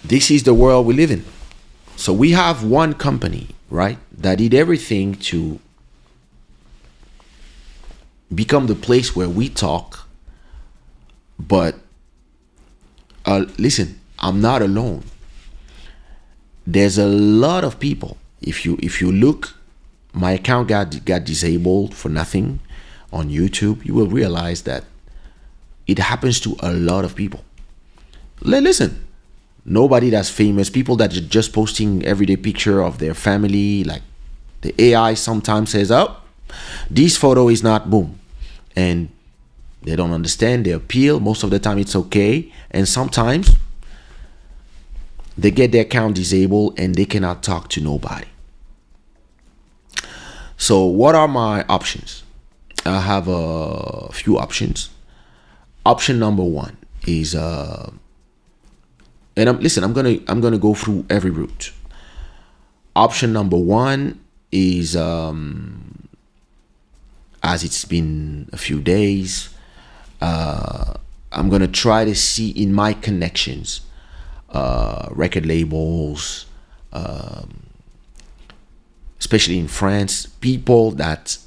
this is the world we live in. So we have one company, right, that did everything to become the place where we talk. But listen, I'm not alone. There's a lot of people. If you look, my account got disabled for nothing on YouTube. You will realize that it happens to a lot of people. Listen, nobody that's famous, people that are just posting everyday picture of their family, like the AI sometimes says, oh, this photo is not boom. And they don't understand, they appeal. Most of the time it's okay. And sometimes they get their account disabled and they cannot talk to nobody. So what are my options? I have a few options. Option number one is and I'm gonna go through every route. Option number one is as it's been a few days, I'm gonna try to see in my connections, record labels, especially in France, people that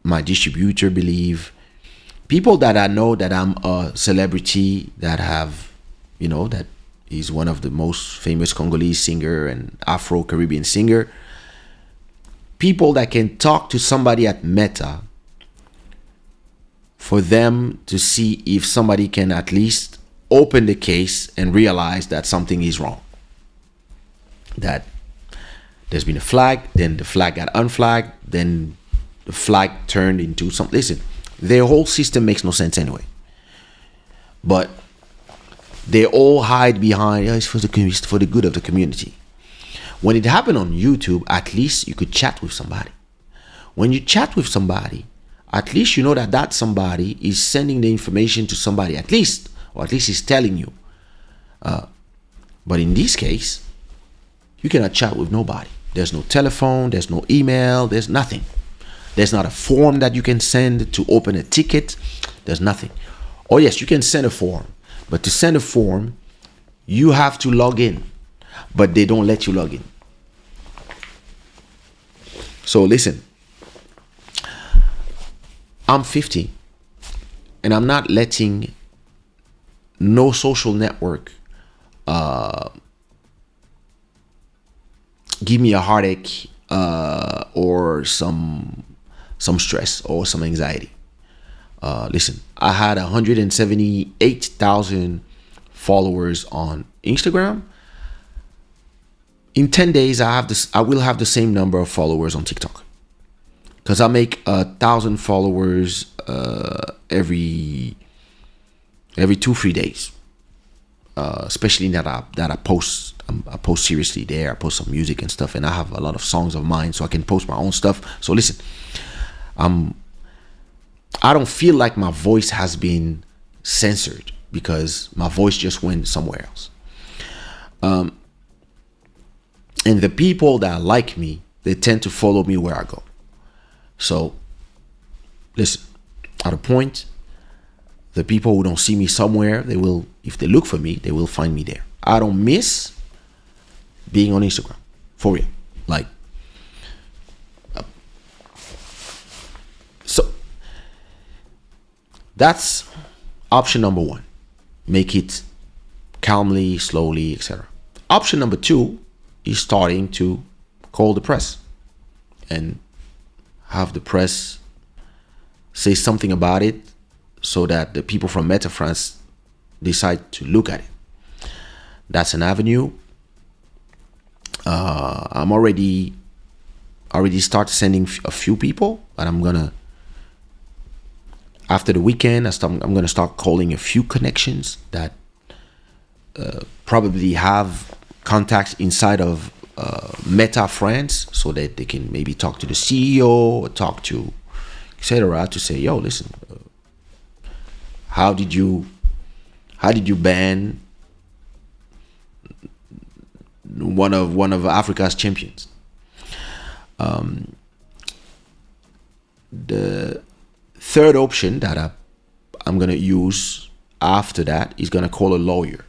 my distributor believe, people that I know that I'm a celebrity, that have, that is one of the most famous Congolese singer and Afro-Caribbean singer, people that can talk to somebody at Meta for them to see if somebody can at least open the case and realize that something is wrong. That there's been a flag, then the flag got unflagged, then the flag turned into something. Listen, their whole system makes no sense anyway. But they all hide behind, it's for the good of the community. When it happened on YouTube, at least you could chat with somebody. When you chat with somebody, at least you know that somebody is sending the information to somebody, at least, or at least he's telling you. But in this case, you cannot chat with nobody. There's no telephone, there's no email, there's nothing. There's not a form that you can send to open a ticket. There's nothing. Oh yes, you can send a form, but to send a form, you have to log in, but they don't let you log in. So listen, I'm 50 and I'm not letting no social network give me a heartache or some stress or some anxiety. Listen, I had 178,000 followers on Instagram. In 10 days, I will have the same number of followers on TikTok, because I make 1,000 followers every 2-3 days. Especially that I post. I post seriously there. I post some music and stuff, and I have a lot of songs of mine, so I can post my own stuff. So listen, I don't feel like my voice has been censored, because my voice just went somewhere else. And the people that like me, they tend to follow me where I go. So listen, at a point, the people who don't see me somewhere, they will, if they look for me, they will find me there. I don't miss being on Instagram, for real. Like, so that's option number one. Make it calmly, slowly, etc. Option number two is starting to call the press and have the press say something about it, so that the people from Meta France decide to look at it. That's an avenue. I'm already start sending a few people, and I'm gonna, after the weekend, I'm gonna start calling a few connections that probably have contacts inside of Meta France, so that they can maybe talk to the CEO or talk to etc. to say, yo, listen, how did you ban one of Africa's champions? The third option that I'm gonna use after that is gonna call a lawyer.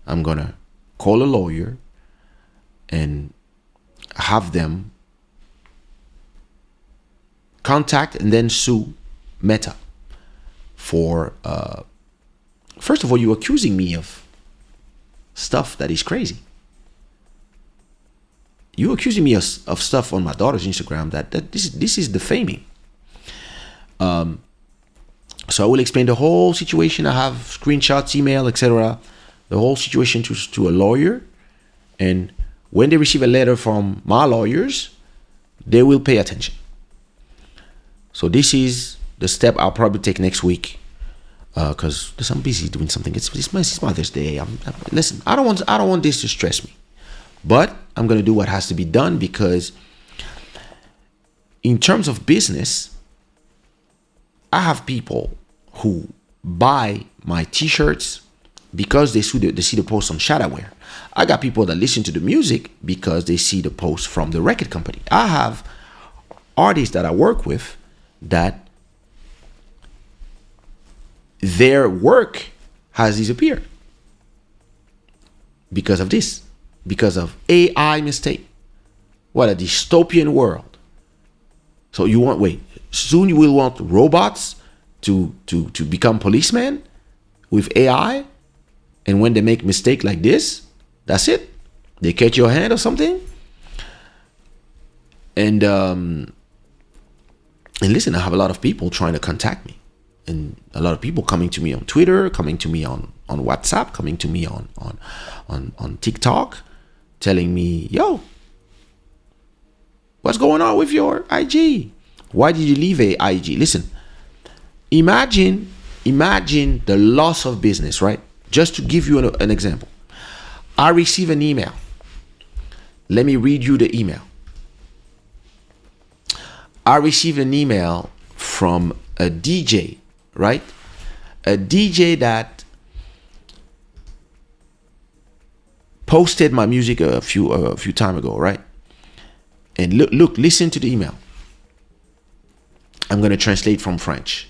I'm gonna call a lawyer and have them contact and then sue Meta for first of all, you're accusing me of stuff that is crazy. You're accusing me of stuff on my daughter's Instagram that this is defaming. So I will explain the whole situation. I have screenshots, email, etc. The whole situation to a lawyer, and when they receive a letter from my lawyers, they will pay attention. So this is the step I'll probably take next week, because I'm busy doing something. It's Mother's Day. Listen, I don't want this to stress me, but I'm gonna do what has to be done, because in terms of business, I have people who buy my t-shirts because they see the post on Shada. I got people that listen to the music because they see the post from the record company. I have artists that I work with that their work has disappeared because of this, because of AI mistake. What a dystopian world. So you want, soon you will want robots to become policemen with AI, and when they make mistake like this, that's it. They catch your hand or something. And listen, I have a lot of people trying to contact me, and a lot of people coming to me on Twitter, coming to me on WhatsApp, coming to me on TikTok, telling me, yo, what's going on with your IG? Why did you leave a IG? Listen, imagine the loss of business, right? Just to give you an example. I receive an email. Let me read you the email. I received an email from a DJ, right? A DJ that posted my music a few time ago, right? And look, listen to the email. I'm going to translate from French.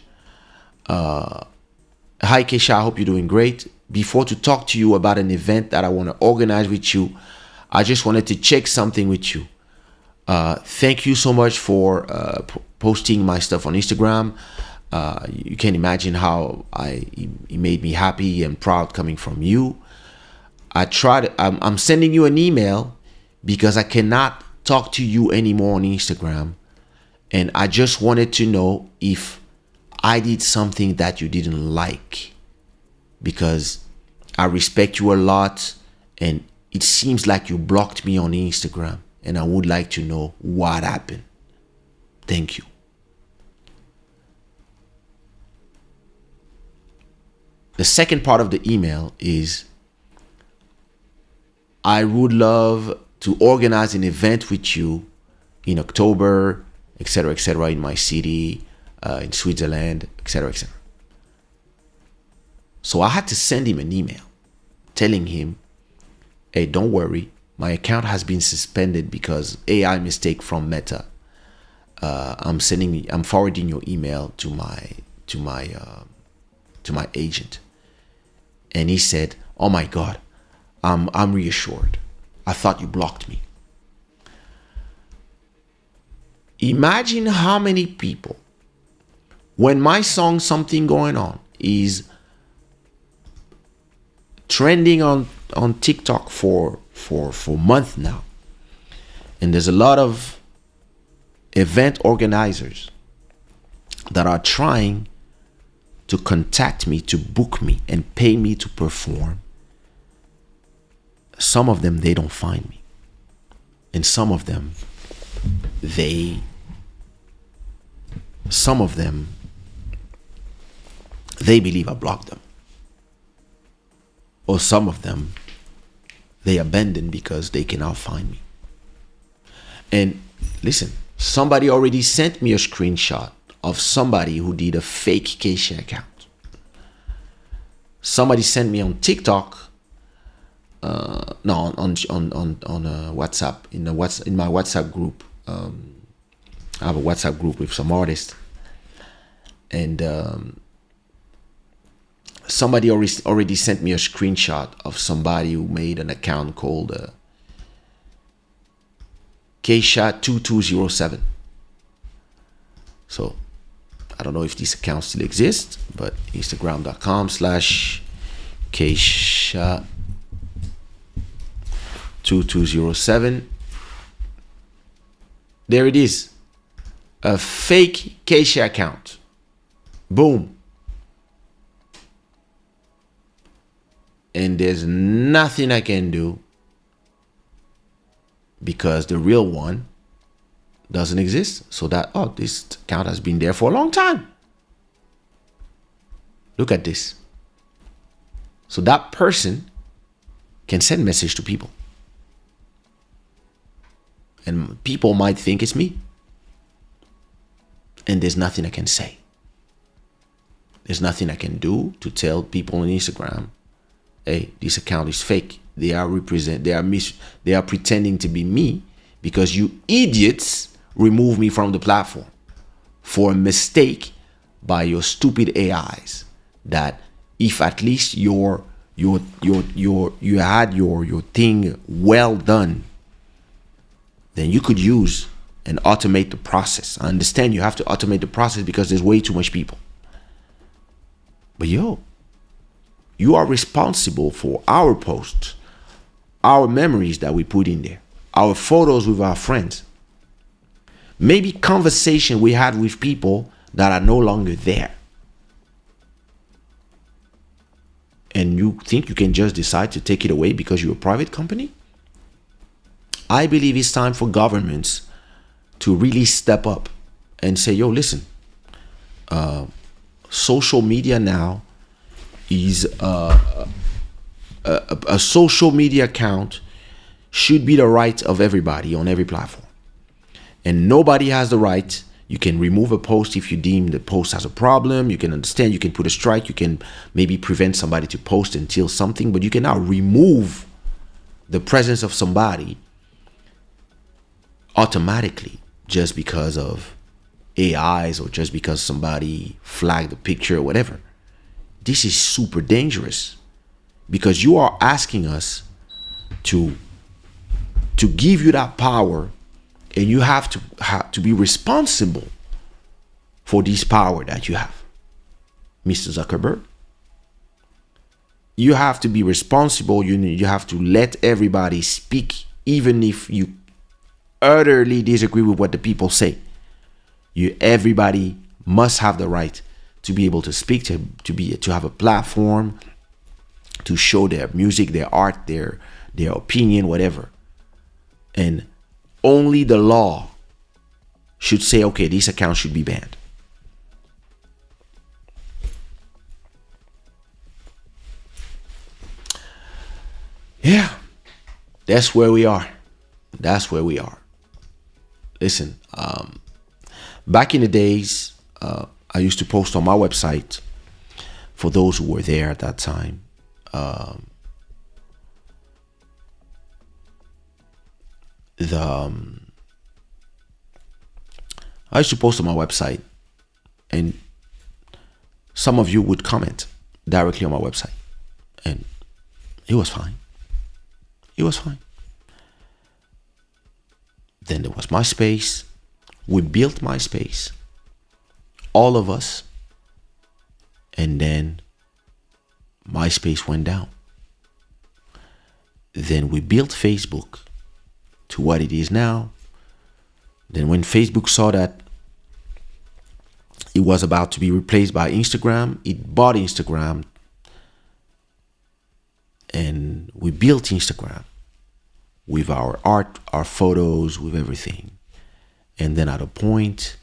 Hi, Kaysha, I hope you're doing great. Before to talk to you about an event that I want to organize with you, I just wanted to check something with you. Thank you so much for posting my stuff on Instagram. You can imagine how it made me happy and proud coming from you. I'm sending you an email because I cannot talk to you anymore on Instagram. And I just wanted to know if I did something that you didn't like, because I respect you a lot and it seems like you blocked me on Instagram, and I would like to know what happened. Thank you. The second part of the email is, I would love to organize an event with you in October, etc., in my city, in Switzerland, etc., etc. So I had to send him an email telling him, hey, don't worry, my account has been suspended because AI mistake from Meta. I'm forwarding your email to my agent. And he said, oh my God, I'm reassured. I thought you blocked me. Imagine how many people, when my song Something Going On is trending on TikTok for months now, and there's a lot of event organizers that are trying to contact me, to book me and pay me to perform. Some of them, they don't find me, and some of them they believe I blocked them, or some of them they abandon because they cannot find me. And listen, somebody already sent me a screenshot of somebody who did a fake Kaysha account. Somebody sent me on TikTok, on WhatsApp, in my WhatsApp group. I have a WhatsApp group with some artists, and somebody already sent me a screenshot of somebody who made an account called Kaysha 2207. So I don't know if this account still exists, but Instagram.com/Kaysha 2207. There it is. A fake Kaysha account. Boom. And there's nothing I can do because the real one doesn't exist. So that, this account has been there for a long time. Look at this. So that person can send message to people. And people might think it's me. And there's nothing I can say. There's nothing I can do to tell people on Instagram, hey, this account is fake. They are pretending to be me because you idiots remove me from the platform for a mistake by your stupid AIs. That if at least you had your thing well done, then you could use and automate the process. I understand you have to automate the process because there's way too much people. But you are responsible for our posts, our memories that we put in there, our photos with our friends, maybe conversation we had with people that are no longer there. And you think you can just decide to take it away because you're a private company? I believe it's time for governments to really step up and say, yo, listen, social media now is a social media account should be the right of everybody on every platform. And nobody has the right. You can remove a post if you deem the post has a problem. You can understand, you can put a strike, you can maybe prevent somebody to post until something, but you can now remove the presence of somebody automatically just because of AIs or just because somebody flagged the picture or whatever. This is super dangerous because you are asking us to give you that power, and you have to be responsible for this power that you have, Mr. Zuckerberg. You have to be responsible. You have to let everybody speak, even if you utterly disagree with what the people say. Everybody must have the right to be able to speak, to have a platform, to show their music, their art, their opinion, whatever. And only the law should say, okay, this account should be banned. Yeah, that's where we are. That's where we are. Listen, back in the days, I used to post on my website, for those who were there at that time, I used to post on my website, and some of you would comment directly on my website, and it was fine. It was fine. Then there was MySpace. We built MySpace, all of us, and then MySpace went down. Then we built Facebook to what it is now. Then when Facebook saw that it was about to be replaced by Instagram, it bought Instagram, and we built Instagram with our art, our photos, with everything. And then at a point,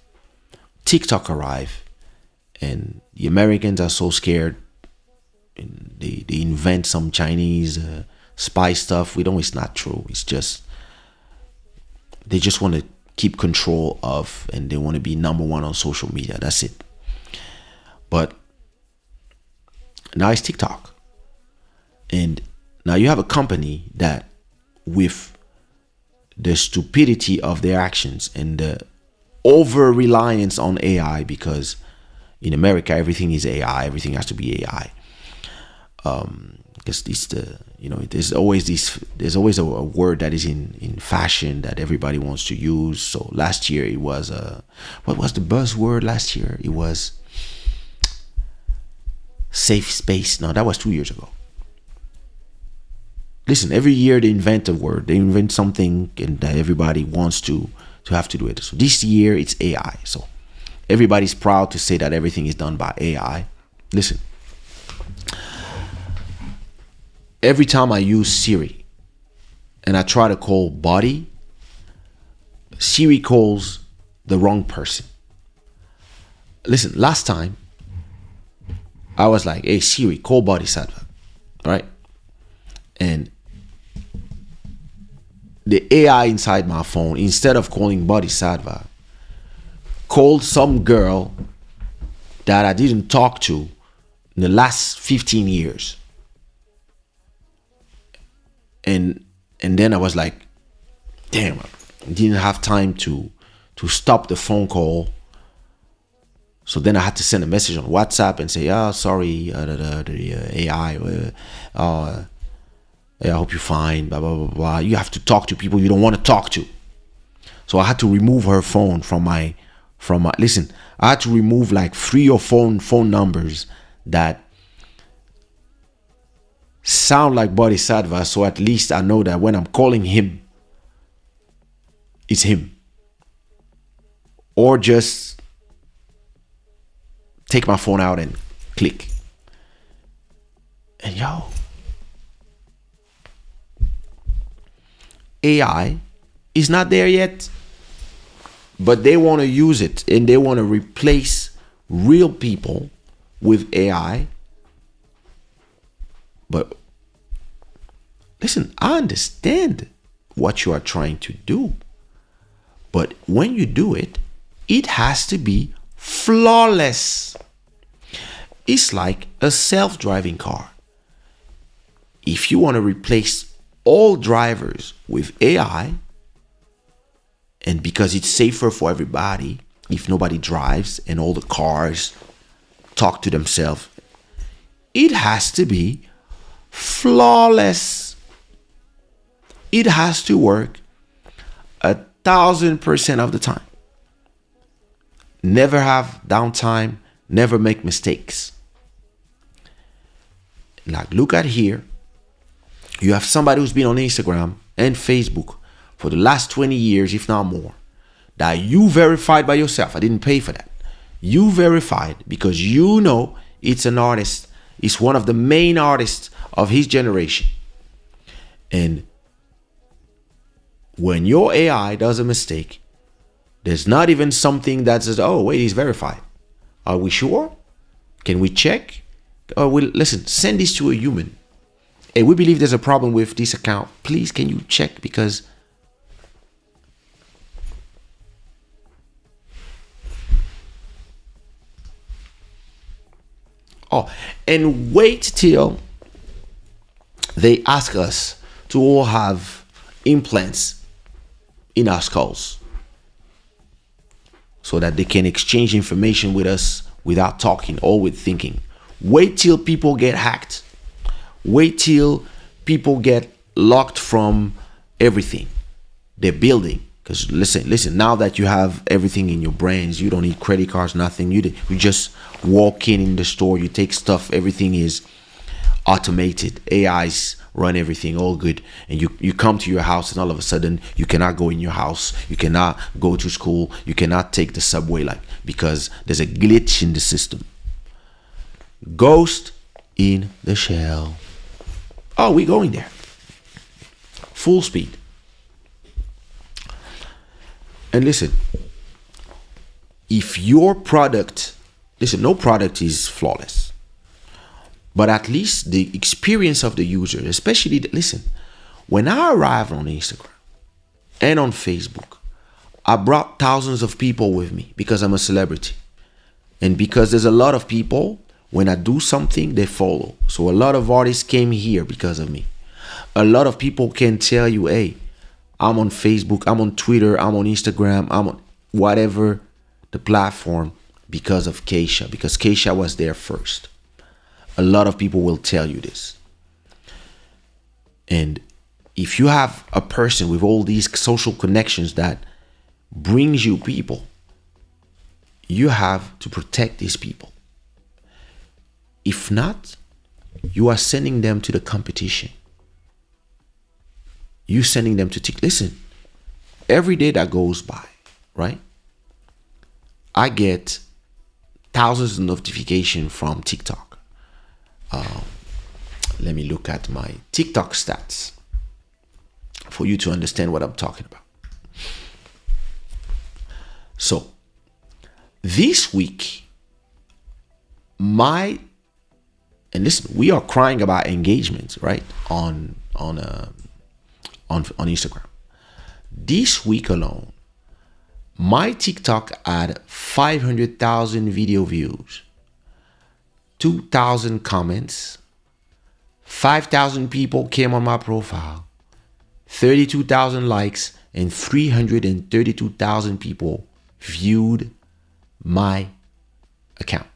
TikTok arrived, and the Americans are so scared. And they invent some Chinese spy stuff. It's not true. It's just, they just want to keep control of, and they want to be number one on social media. That's it. But now it's TikTok. And now you have a company that, with the stupidity of their actions and the over reliance on AI, because in America everything is AI, everything has to be AI. because this there's always a word that is in fashion that everybody wants to use. So last year it was what was the buzzword last year? It was safe space. No, that was 2 years ago. Listen, every year they invent a word, they invent something, and that everybody wants to have to do it. So this year it's AI. So everybody's proud to say that everything is done by AI. Listen, every time I use Siri and I try to call Buddy, Siri calls the wrong person. Listen, last time I was like, hey Siri, call Buddy Sadva, right? And the AI inside my phone, instead of calling Buddy Sadva, called some girl that I didn't talk to in the last 15 years. And then I was like, damn, I didn't have time to stop the phone call. So then I had to send a message on WhatsApp and say, sorry, the AI, I hope you're fine, blah, blah, blah, blah. You have to talk to people you don't want to talk to. So I had to remove her phone from my, listen, I had to remove like 3 or 4 phone numbers that sound like Bodhisattva, so at least I know that when I'm calling him, it's him. Or just take my phone out and click. And yo, AI is not there yet, but they want to use it and they want to replace real people with AI. But listen, I understand what you are trying to do, but when you do it, it has to be flawless. It's like a self-driving car. If you want to replace all drivers with AI, and because it's safer for everybody, if nobody drives and all the cars talk to themselves, it has to be flawless. It has to work 1,000% of the time. Never have downtime, never make mistakes. Like, look at here. You have somebody who's been on Instagram and Facebook for the last 20 years, if not more, that you verified by yourself. I didn't pay for that. You verified because you know it's an artist. It's one of the main artists of his generation. And when your AI does a mistake, there's not even something that says, oh, wait, he's verified. Are we sure? Can we check? Oh, well, listen, send this to a human. Hey, we believe there's a problem with this account. Please, can you check? Because and wait till they ask us to all have implants in our skulls so that they can exchange information with us without talking or with thinking. Wait till people get hacked. Wait till people get locked from everything they're building. Because listen, now that you have everything in your brains, you don't need credit cards, nothing. You just walk in the store, you take stuff, everything is automated. AIs run everything, all good. And you come to your house and all of a sudden you cannot go in your house, you cannot go to school, you cannot take the subway, because there's a glitch in the system. Ghost in the shell. Oh, we're going there. Full speed. And listen, if your product, no product is flawless, but at least the experience of the user, especially, when I arrived on Instagram and on Facebook, I brought thousands of people with me because I'm a celebrity. And because there's a lot of people, when I do something, they follow. So a lot of artists came here because of me. A lot of people can tell you, hey, I'm on Facebook, I'm on Twitter, I'm on Instagram, I'm on whatever the platform because of Kaysha, because Kaysha was there first. A lot of people will tell you this. And if you have a person with all these social connections that brings you people, you have to protect these people. If not, you are sending them to the competition. You sending them to listen, every day that goes by, right? I get thousands of notifications from TikTok. Let me look at my TikTok stats for you to understand what I'm talking about. So, this week, and listen, we are crying about engagements, right? On Instagram. This week alone, my TikTok had 500,000 video views, 2,000 comments, 5,000 people came on my profile, 32,000 likes, and 332,000 people viewed my account.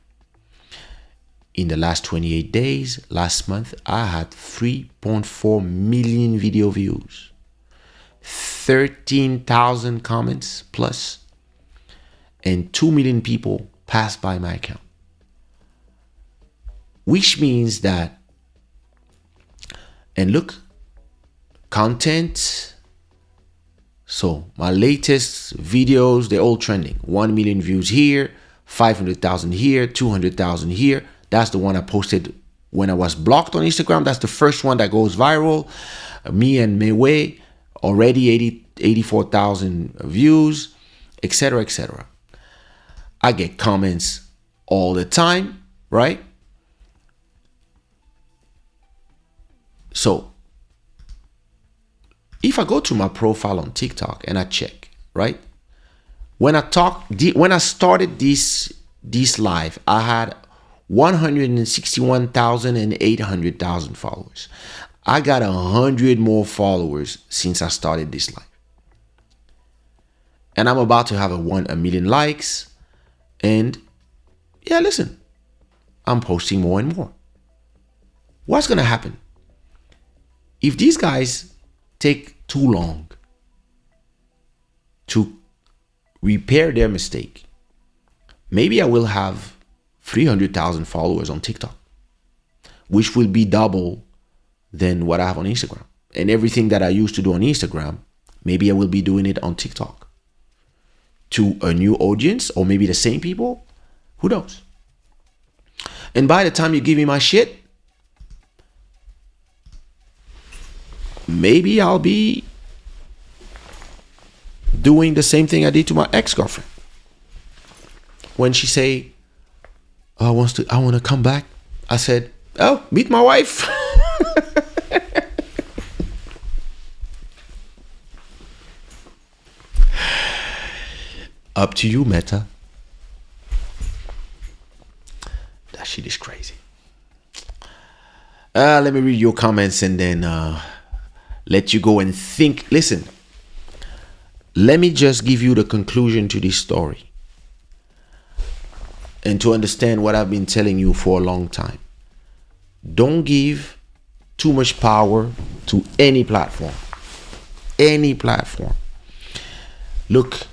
In the last 28 days, last month, I had 3.4 million video views, 13,000 comments plus, and 2 million people passed by my account. Which means that, and look, content. So my latest videos, they're all trending. 1 million views here, 500,000 here, 200,000 here. That's the one I posted when I was blocked on Instagram. That's the first one that goes viral. Me and Mewe, already 84,000 views, etc., etc. I get comments all the time, right? So, if I go to my profile on TikTok and I check, right? When I started this live, I had 161,000 and 800,000 followers. I got 100 more followers since I started this live. And I'm about to have a million likes. And yeah, listen, I'm posting more and more. What's going to happen? If these guys take too long to repair their mistake, maybe I will have 300,000 followers on TikTok, which will be double than what I have on Instagram. And everything that I used to do on Instagram, maybe I will be doing it on TikTok to a new audience, or maybe the same people. Who knows? And by the time you give me my shit, maybe I'll be doing the same thing I did to my ex-girlfriend. When she say, I want to come back, I said, oh, meet my wife. Up to you, Meta. That shit is crazy. Let me read your comments and then let you go and think. Listen, let me just give you the conclusion to this story and to understand what I've been telling you for a long time. Don't give too much power to any platform. Any platform. Look,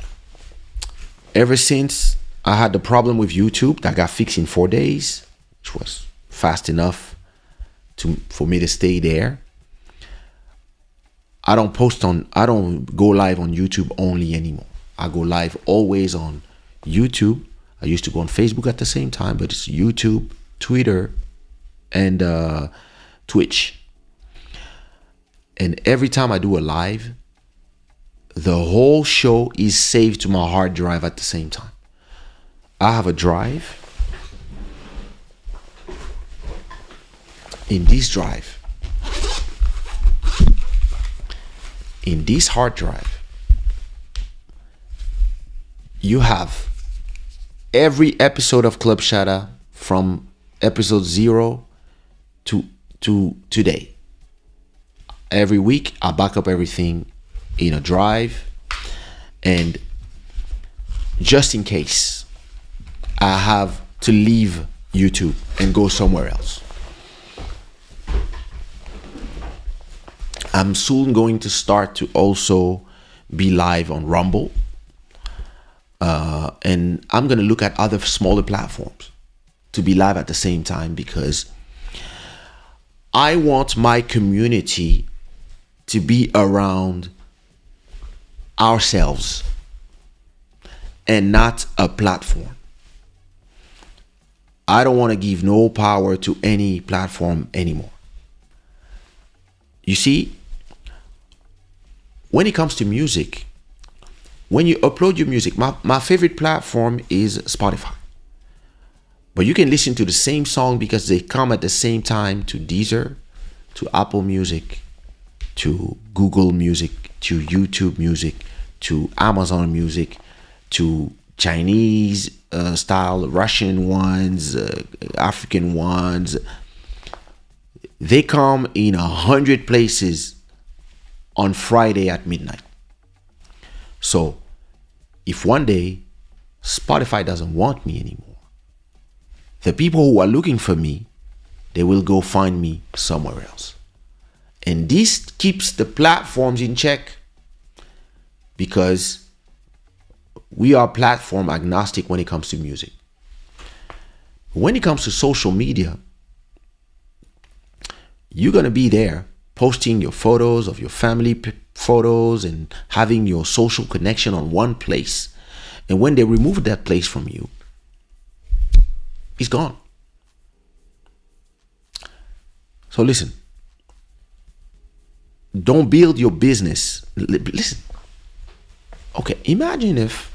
ever since I had the problem with YouTube that got fixed in 4 days, which was fast enough for me to stay there, I don't go live on YouTube only anymore. I go live always on YouTube. I used to go on Facebook at the same time, but it's YouTube, Twitter, and Twitch. And every time I do a live, the whole show is saved to my hard drive at the same time. I have a drive. In this drive, in this hard drive, you have every episode of Club Shada from episode 0 to today. Every week, I back up everything in a drive, and just in case I have to leave YouTube and go somewhere else, I'm soon going to start to also be live on Rumble. And I'm going to look at other smaller platforms to be live at the same time, because I want my community to be around ourselves and not a platform. I don't want to give no power to any platform anymore. You see, when it comes to music, when you upload your music, my favorite platform is Spotify. But you can listen to the same song because they come at the same time to Deezer, to Apple Music, to Google Music, to YouTube Music, to Amazon Music, to Chinese style, Russian ones, African ones. They come in 100 places on Friday at midnight. So if one day Spotify doesn't want me anymore, the people who are looking for me, they will go find me somewhere else. And this keeps the platforms in check, because we are platform agnostic when it comes to music. When it comes to social media, you're going to be there posting your photos of your family photos and having your social connection on one place. And when they remove that place from you, it's gone. So listen, don't build your business. Listen. Okay, imagine if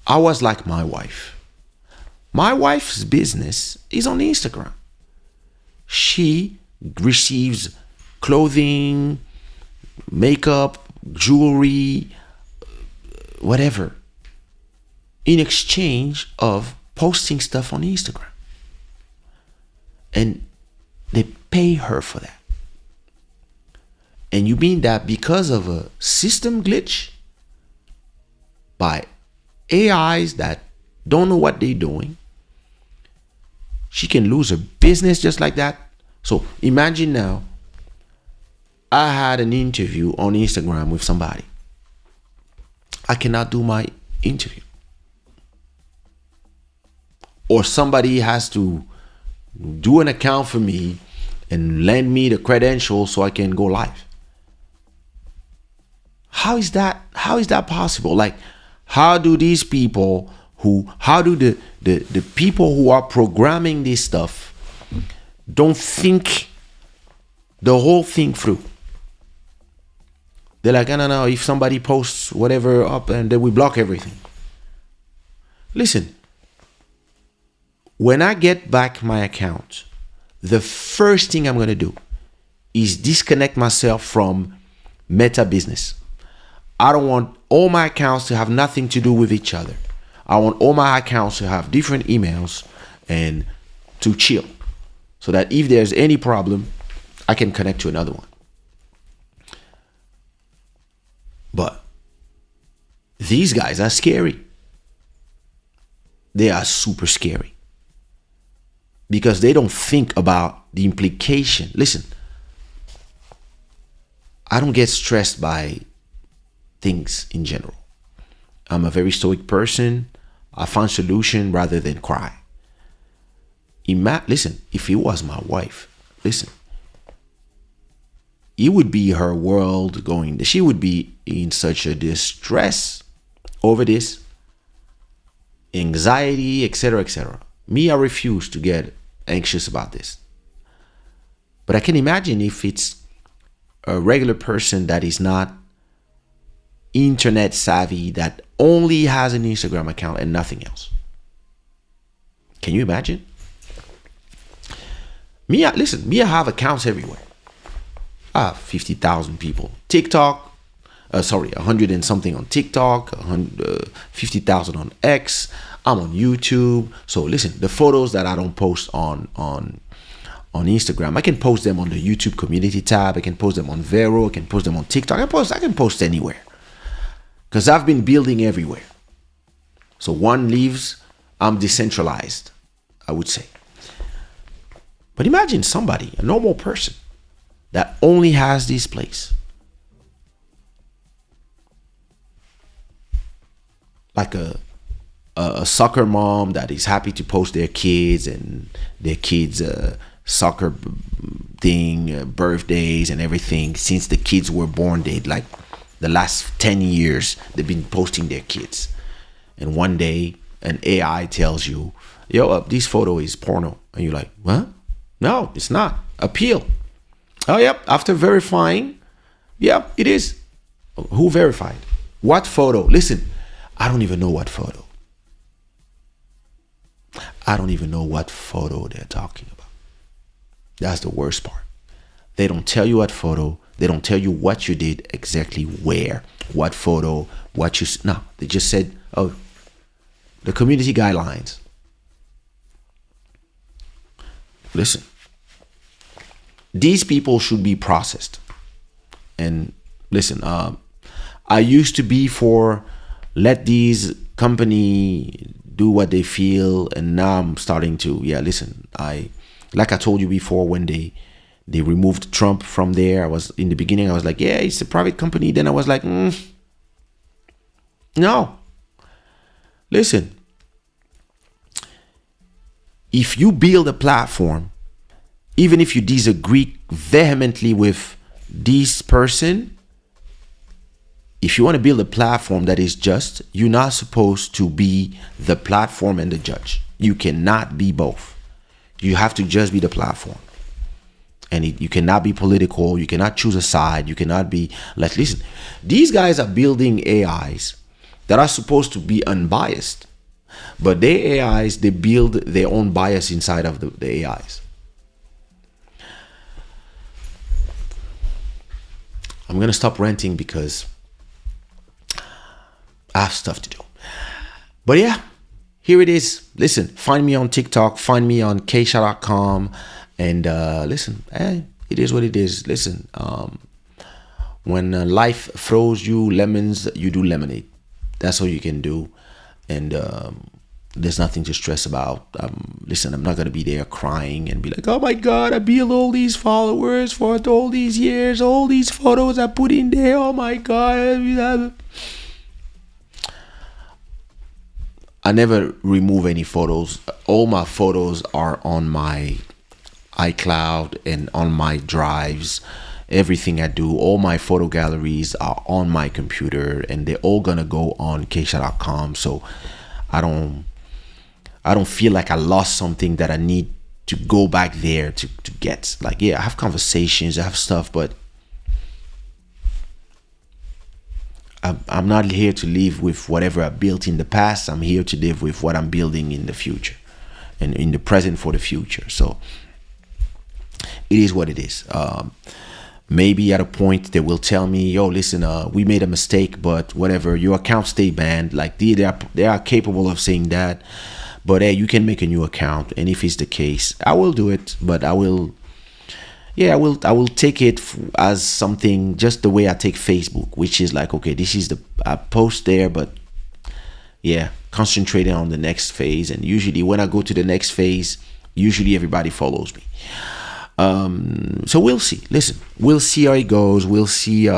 I was like my wife. My wife's business is on Instagram. She receives clothing, makeup, jewelry, whatever, in exchange of posting stuff on Instagram. And they pay her for that. And you mean that because of a system glitch by AIs that don't know what they're doing, she can lose her business just like that? So imagine now, I had an interview on Instagram with somebody. I cannot do my interview. Or somebody has to do an account for me and lend me the credentials so I can go live. How is that possible? Like, how do these people how do the people who are programming this stuff don't think the whole thing through? They're like, no, if somebody posts whatever up, and then we block everything. Listen, when I get back my account, the first thing I'm going to do is disconnect myself from Meta Business. I don't want all my accounts to have nothing to do with each other. I want all my accounts to have different emails and to chill, so that if there's any problem, I can connect to another one. But these guys are scary. They are super scary, because they don't think about the implication. Listen, I don't get stressed by things in general. I'm a very stoic person. I find solution rather than cry. Listen, if it was my wife, listen, it would be her world going. She would be in such a distress over this, anxiety, etc., etc. Me, I refuse to get anxious about this. But I can imagine if it's a regular person that is not internet savvy, that only has an Instagram account and nothing else. Can you imagine? Me, I have accounts everywhere. I have 50,000 people. TikTok, 100 and something on TikTok, 50,000 on X. I'm on YouTube. So listen, the photos that I don't post on Instagram, I can post them on the YouTube community tab. I can post them on Vero. I can post them on TikTok. I can post anywhere, because I've been building everywhere. So one leaves, I'm decentralized, I would say. But imagine somebody, a normal person, that only has this place. Like a soccer mom that is happy to post their kids and their kids' soccer thing, birthdays and everything. Since the kids were born, they like the last 10 years they've been posting their kids. And one day an AI tells you, yo, this photo is porno. And you're like, what? No, it's not. Appeal. Oh, yep. After verifying, yep, it is. Who verified? What photo? Listen, I don't even know what photo. I don't even know what photo they're talking about. That's the worst part. They don't tell you what photo. They don't tell you what you did, exactly where, what photo, what you... No, they just said, oh, the community guidelines. Listen, these people should be processed. And listen, I used to be for let these company do what they feel, and now I'm starting to, listen, like I told you before, when they removed Trump from there, I was, in the beginning I was like, yeah, it's a private company. Then I was like, no. Listen, if you build a platform, even if you disagree vehemently with this person, if you want to build a platform that is just, you're not supposed to be the platform and the judge. You cannot be both. You have to just be the platform. And you cannot be political. You cannot choose a side. You cannot be, like, listen, these guys are building AIs that are supposed to be unbiased. But their AIs, they build their own bias inside of the AIs. I'm going to stop ranting because I have stuff to do. But yeah, here it is. Listen, find me on TikTok. Find me on Kaysha.com. And listen, it is what it is. Listen, when life throws you lemons, you do lemonade. That's all you can do. And there's nothing to stress about. Listen, I'm not going to be there crying and be like, oh my God, I built all these followers for all these years, all these photos I put in there. Oh my God. I never remove any photos. All my photos are on my iCloud and on my drives. Everything I do, all my photo galleries are on my computer, and they're all gonna go on Kaysha.com. So I don't feel like I lost something that I need to go back there to get. Like, yeah, I have conversations, I have stuff, but I'm not here to live with whatever I built in the past. I'm here to live with what I'm building in the future, and in the present for the future. So it is what it is. Maybe at a point they will tell me, yo, listen, we made a mistake, but whatever, your account stay banned. Like, they are capable of saying that. But hey, you can make a new account, and if it's the case, I will do it. But I will take it as something, just the way I take Facebook, which is like, okay, this is I post there, but yeah, concentrating on the next phase. And usually when I go to the next phase, usually everybody follows me. So we'll see. Listen, we'll see how it goes. We'll see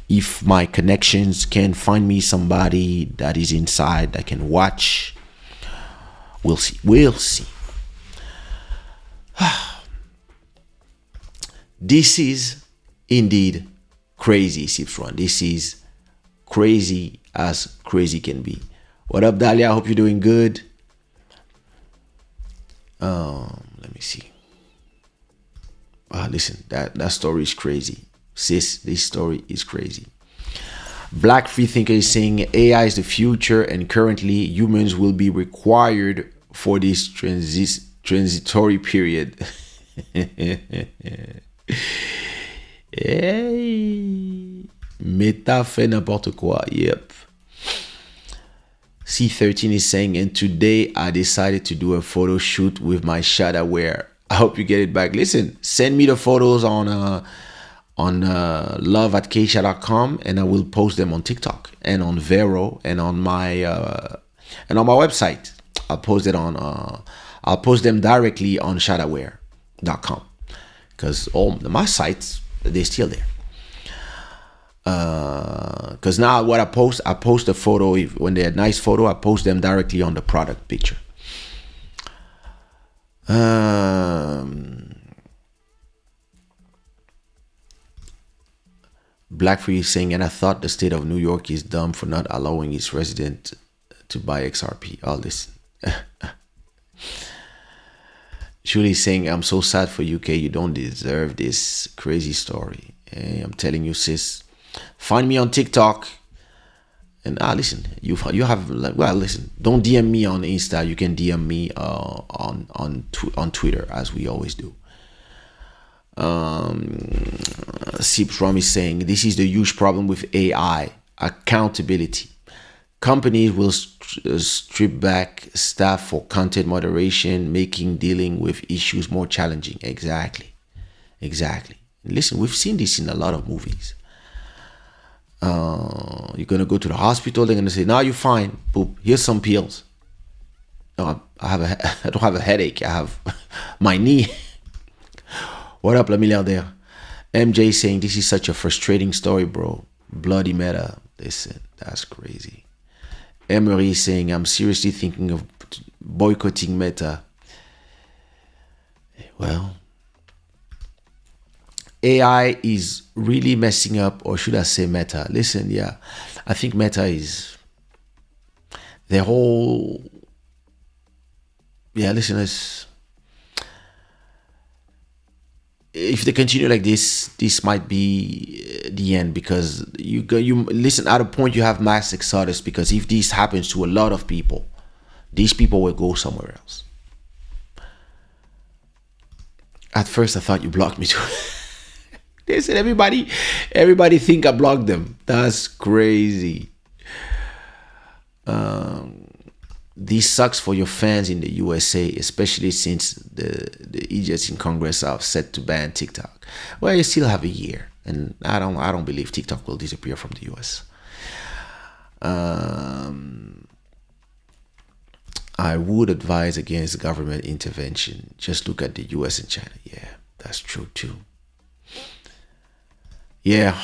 if my connections can find me somebody that is inside that can watch. We'll see. We'll see. This is indeed crazy, Sips Run. This is crazy as crazy can be. What up, Dahlia? I hope you're doing good. Let me see. Listen, that story is crazy. Sis, this story is crazy. Black Freethinker is saying AI is the future, and currently humans will be required for this transitory period. Hey, Meta fait n'importe quoi. Yep. C13 is saying, and today I decided to do a photo shoot with my Shada wear. I hope you get it back. Listen, send me the photos on love@kaysha.com, and I will post them on TikTok and on Vero and on my website. I'll post them directly on shadaware.com, because all my sites, they're still there. Because now what I post a photo. When they're a nice photo, I post them directly on the product picture. Blackfree is saying, and I thought the state of New York is dumb for not allowing its resident to buy XRP. Oh, listen. Julie is saying, I'm so sad for UK. You don't deserve this crazy story. Hey, I'm telling you, sis. Find me on TikTok. And listen, you have, well, listen. Don't DM me on Insta. You can DM me on Twitter, as we always do. Sips Rom is saying, this is the huge problem with AI, accountability. Companies will strip back staff for content moderation, making dealing with issues more challenging. Exactly. Listen, we've seen this in a lot of movies. You're gonna go to the hospital. They're gonna say, "Now you're fine. Boop. Here's some pills." No, I don't have a headache. I have my knee. What up, La Milliardaire? MJ saying, this is such a frustrating story, bro. Bloody Meta. Listen, that's crazy. Emery saying, I'm seriously thinking of boycotting Meta. Well, AI is really messing up, or should I say Meta? Listen, yeah, I think Meta is the whole. Yeah, listen, if they continue like this might be the end, because you listen, at a point you have mass exodus, because if this happens to a lot of people, these people will go somewhere else. At first I thought you blocked me too. They said everybody think I blocked them. That's crazy. This sucks for your fans in the USA, especially since the idiots in Congress are set to ban TikTok. Well, you still have a year, and I don't believe TikTok will disappear from the US. I would advise against government intervention. Just look at the US and China. Yeah, that's true too. Yeah.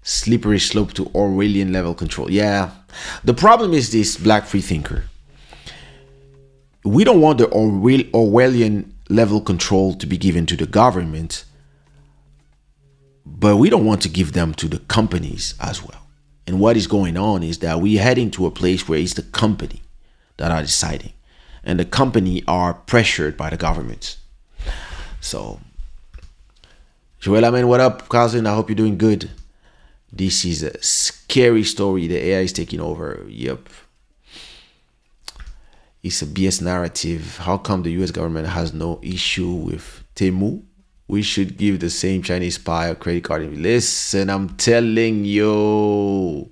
Slippery slope to Orwellian level control. Yeah. The problem is this, Black free thinker. We don't want the Orwellian level control to be given to the government, but we don't want to give them to the companies as well. And what is going on is that we're heading to a place where it's the company that are deciding, and the company are pressured by the government. So, Joel Amen, what up, cousin? I hope you're doing good. This is a scary story. The AI is taking over. Yep. It's a BS narrative. How come the US government has no issue with Temu? We should give the same Chinese spy a credit card. Listen, I'm telling you.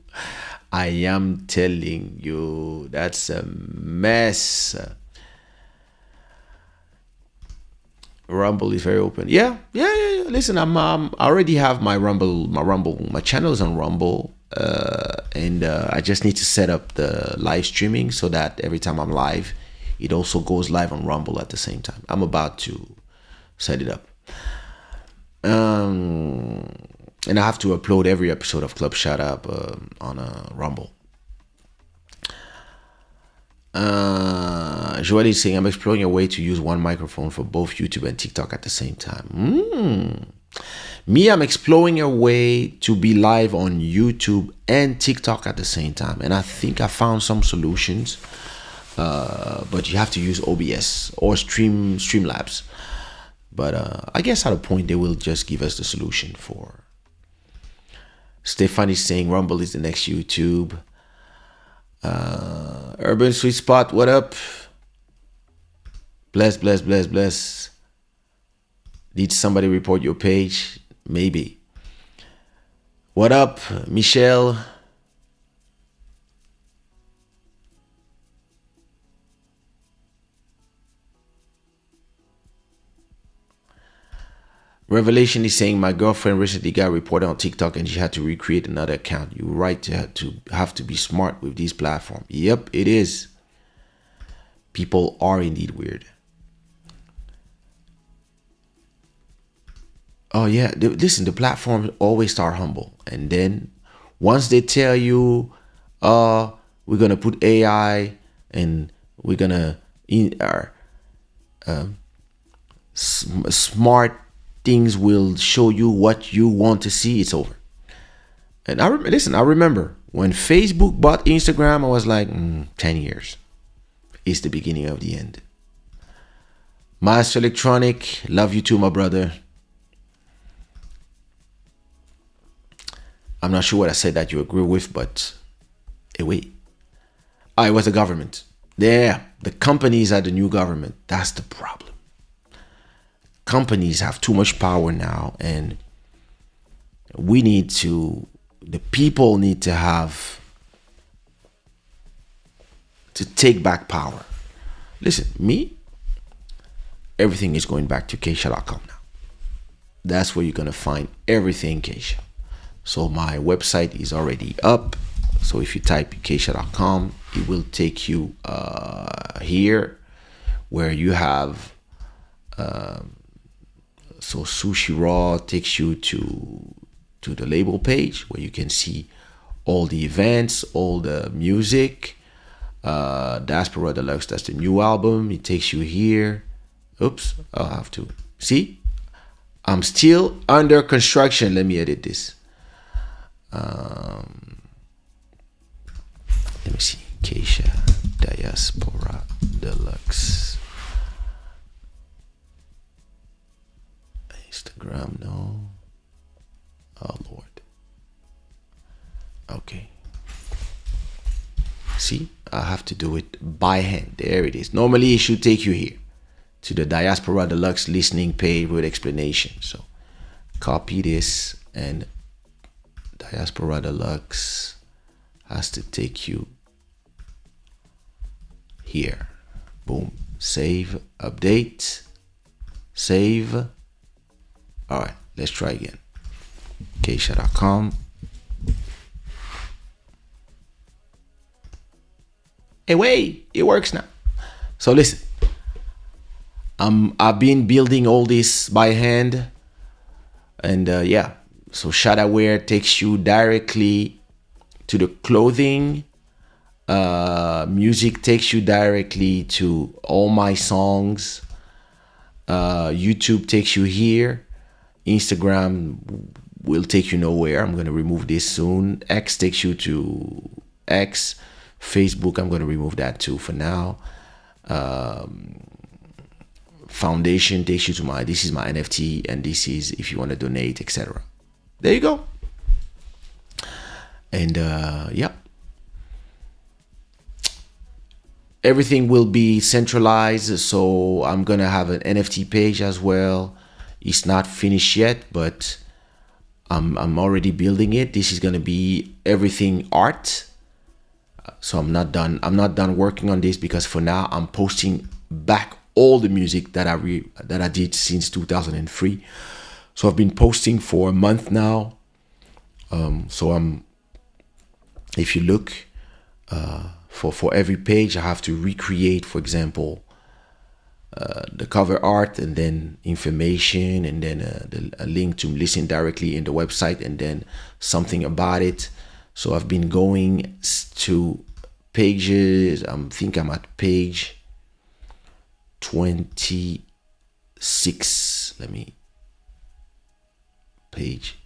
I am telling you. That's a mess. Rumble is very open. Yeah. Listen, I already have my Rumble. My channel is on Rumble, and I just need to set up the live streaming so that every time I'm live, it also goes live on Rumble at the same time. I'm about to set it up, and I have to upload every episode of Club Shada on Rumble. Joel is saying, I'm exploring a way to use one microphone for both YouTube and TikTok at the same time. Me, I'm exploring a way to be live on YouTube and TikTok at the same time, and I think I found some solutions, but you have to use OBS or Streamlabs. But I guess at a point they will just give us the solution for. Stefan is saying Rumble is the next YouTube. Urban Sweet Spot, what up? Bless. Did somebody report your page? Maybe. What up, Michelle? Revelation is saying, my girlfriend recently got reported on TikTok and she had to recreate another account. You're right to have to be smart with these platforms. Yep, it is. People are indeed weird. Oh yeah, listen. The platforms always start humble, and then once they tell you, we're gonna put AI and we're gonna smart things will show you what you want to see. It's over. And listen. I remember when Facebook bought Instagram. I was like, 10 years is the beginning of the end. Master Electronic, love you too, my brother. I'm not sure what I said that you agree with, but hey, wait. It was the government. Yeah, the companies are the new government. That's the problem. Companies have too much power now, and the people need to take back power. Listen, everything is going back to Kaysha.com now. That's where you're going to find everything Kaysha. So my website is already up. So if you type Kaysha.com, it will take you here where you have so Sushi Raw takes you to the label page where you can see all the events, all the music. Diaspora Deluxe, that's the new album. It takes you here. Oops, I'll have to see. I'm still under construction. Let me edit this. Let me see. Kaysha Diaspora Deluxe. Instagram, no. Oh Lord. Okay. See, I have to do it by hand. There it is. Normally it should take you here to the Diaspora Deluxe listening page with explanation. So copy this, and Diaspora Deluxe has to take you here. Boom. Save, update, save. All right, let's try again. Kaysha.com. Hey, wait, it works now. So listen, I've been building all this by hand, and yeah. So Shada Wear takes you directly to the clothing. Music takes you directly to all my songs. YouTube takes you here. Instagram will take you nowhere. I'm going to remove this soon. X takes you to X. Facebook, I'm going to remove that too for now. Foundation takes you to this is my NFT, and this is if you want to donate, etc. There you go. And yeah, everything will be centralized. So I'm gonna have an NFT page as well. It's not finished yet, but I'm already building it. This is gonna be everything art. So I'm not done working on this, because for now I'm posting back all the music that I did since 2003. So I've been posting for a month now. So if you look for every page, I have to recreate, for example, the cover art, and then information, and then a link to listen directly in the website, and then something about it. So I've been going to pages. I think I'm at page 26. Page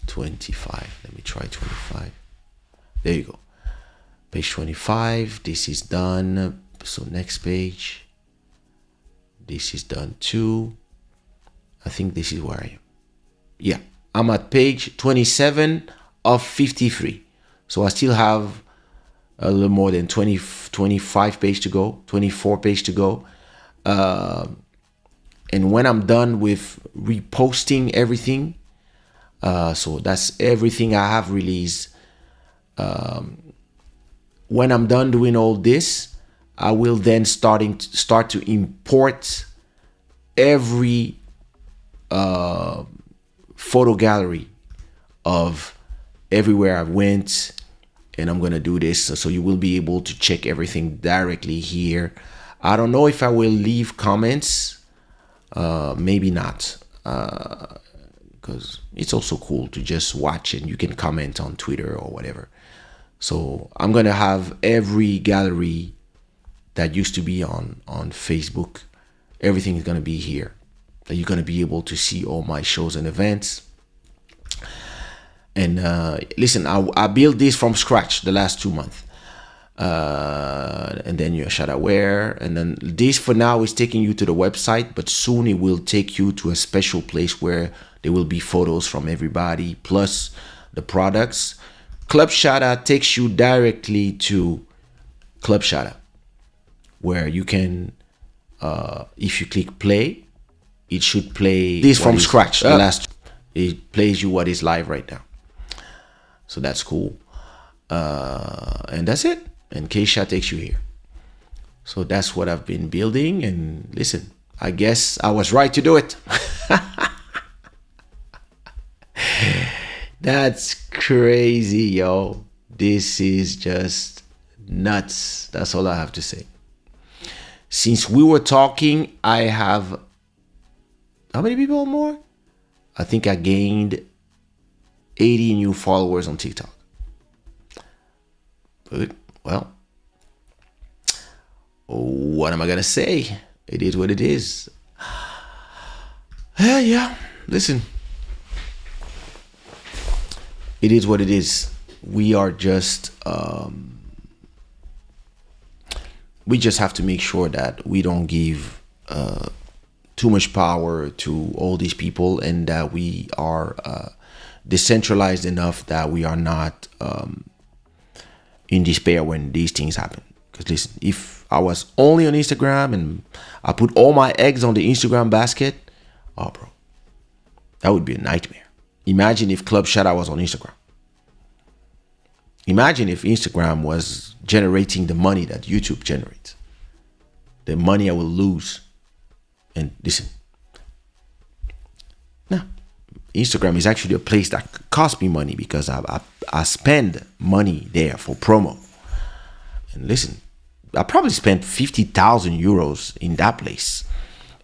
25. Let me try 25. There you go. Page 25. This is done. So next page. This is done too. I think this is where I am. Yeah, I'm at page 27 of 53. So I still have a little more than 25 page to go, 24 page to go. And when I'm done with reposting everything, so that's everything I have released. When I'm done doing all this, I will then start to import every photo gallery of everywhere I went, and I'm gonna do this so you will be able to check everything directly here. I don't know if I will leave comments, maybe not. because it's also cool to just watch and you can comment on Twitter or whatever. So I'm gonna have every gallery that used to be on Facebook. Everything is gonna be here. That you're gonna be able to see all my shows and events. And listen, I built this from scratch the last 2 months. And then you're Shada aware. And then this for now is taking you to the website, but soon it will take you to a special place where there will be photos from everybody plus the products. Club Shada takes you directly to Club Shada, where you can, if you click play, it should play this from scratch. The last, it plays you what is live right now. So that's cool. And that's it. And Kaysha takes you here. So that's what I've been building. And listen, I guess I was right to do it. That's crazy, yo. This is just nuts. That's all I have to say. Since we were talking, I have, how many people more? I think I gained 80 new followers on TikTok. Good. Well, what am I gonna say? It is what it is. Yeah, listen. It is what it is. We are just, we just have to make sure that we don't give too much power to all these people, and that we are decentralized enough that we are not in despair when these things happen. Because listen, if I was only on Instagram and I put all my eggs on the Instagram basket, oh bro, that would be a nightmare. Imagine if Club Shada was on Instagram. Imagine if Instagram was generating the money that YouTube generates. The money I will lose. And listen, no, Instagram is actually a place that costs me money because I spend money there for promo. And listen, I probably spent 50,000 euros in that place.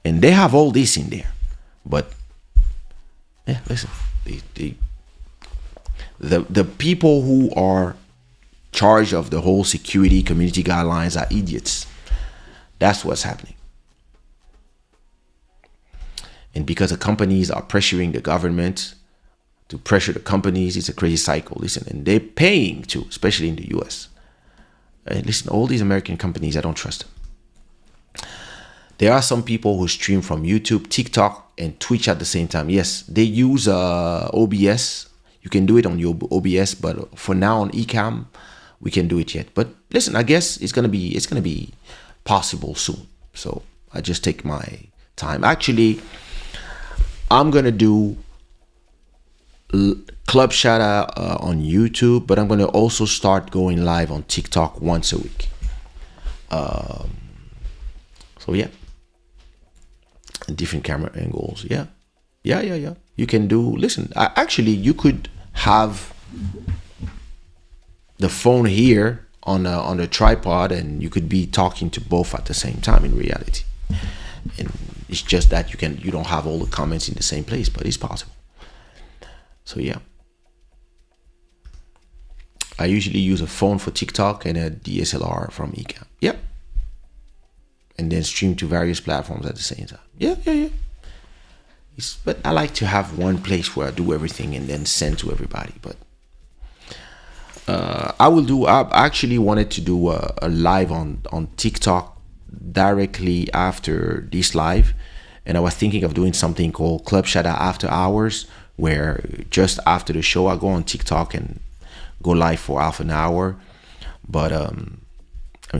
And they have all this in there. But yeah, listen, the people who are charge of the whole security community guidelines are idiots. That's what's happening. And because the companies are pressuring the government to pressure the companies, it's a crazy cycle. Listen, and they're paying too, especially in the US. And listen, all these American companies, I don't trust them. There are some people who stream from YouTube, TikTok, and Twitch at the same time. Yes, they use OBS. You can do it on your OBS, but for now on Ecamm, we can do it yet. But listen, I guess it's gonna be possible soon. So I just take my time. Actually, I'm gonna do Club Shada on YouTube, but I'm gonna also start going live on TikTok once a week. So yeah, different camera angles. Yeah. You can do. Listen, actually, you could have the phone here on a tripod, and you could be talking to both at the same time in reality. And it's just that you don't have all the comments in the same place, but it's possible. So yeah, I usually use a phone for TikTok and a DSLR from Ecamm. Yep. And then stream to various platforms at the same time. Yeah. But I like to have one place where I do everything and then send to everybody. But I actually wanted to do a live on TikTok directly after this live. And I was thinking of doing something called Club Shada After Hours, where just after the show, I go on TikTok and go live for half an hour. But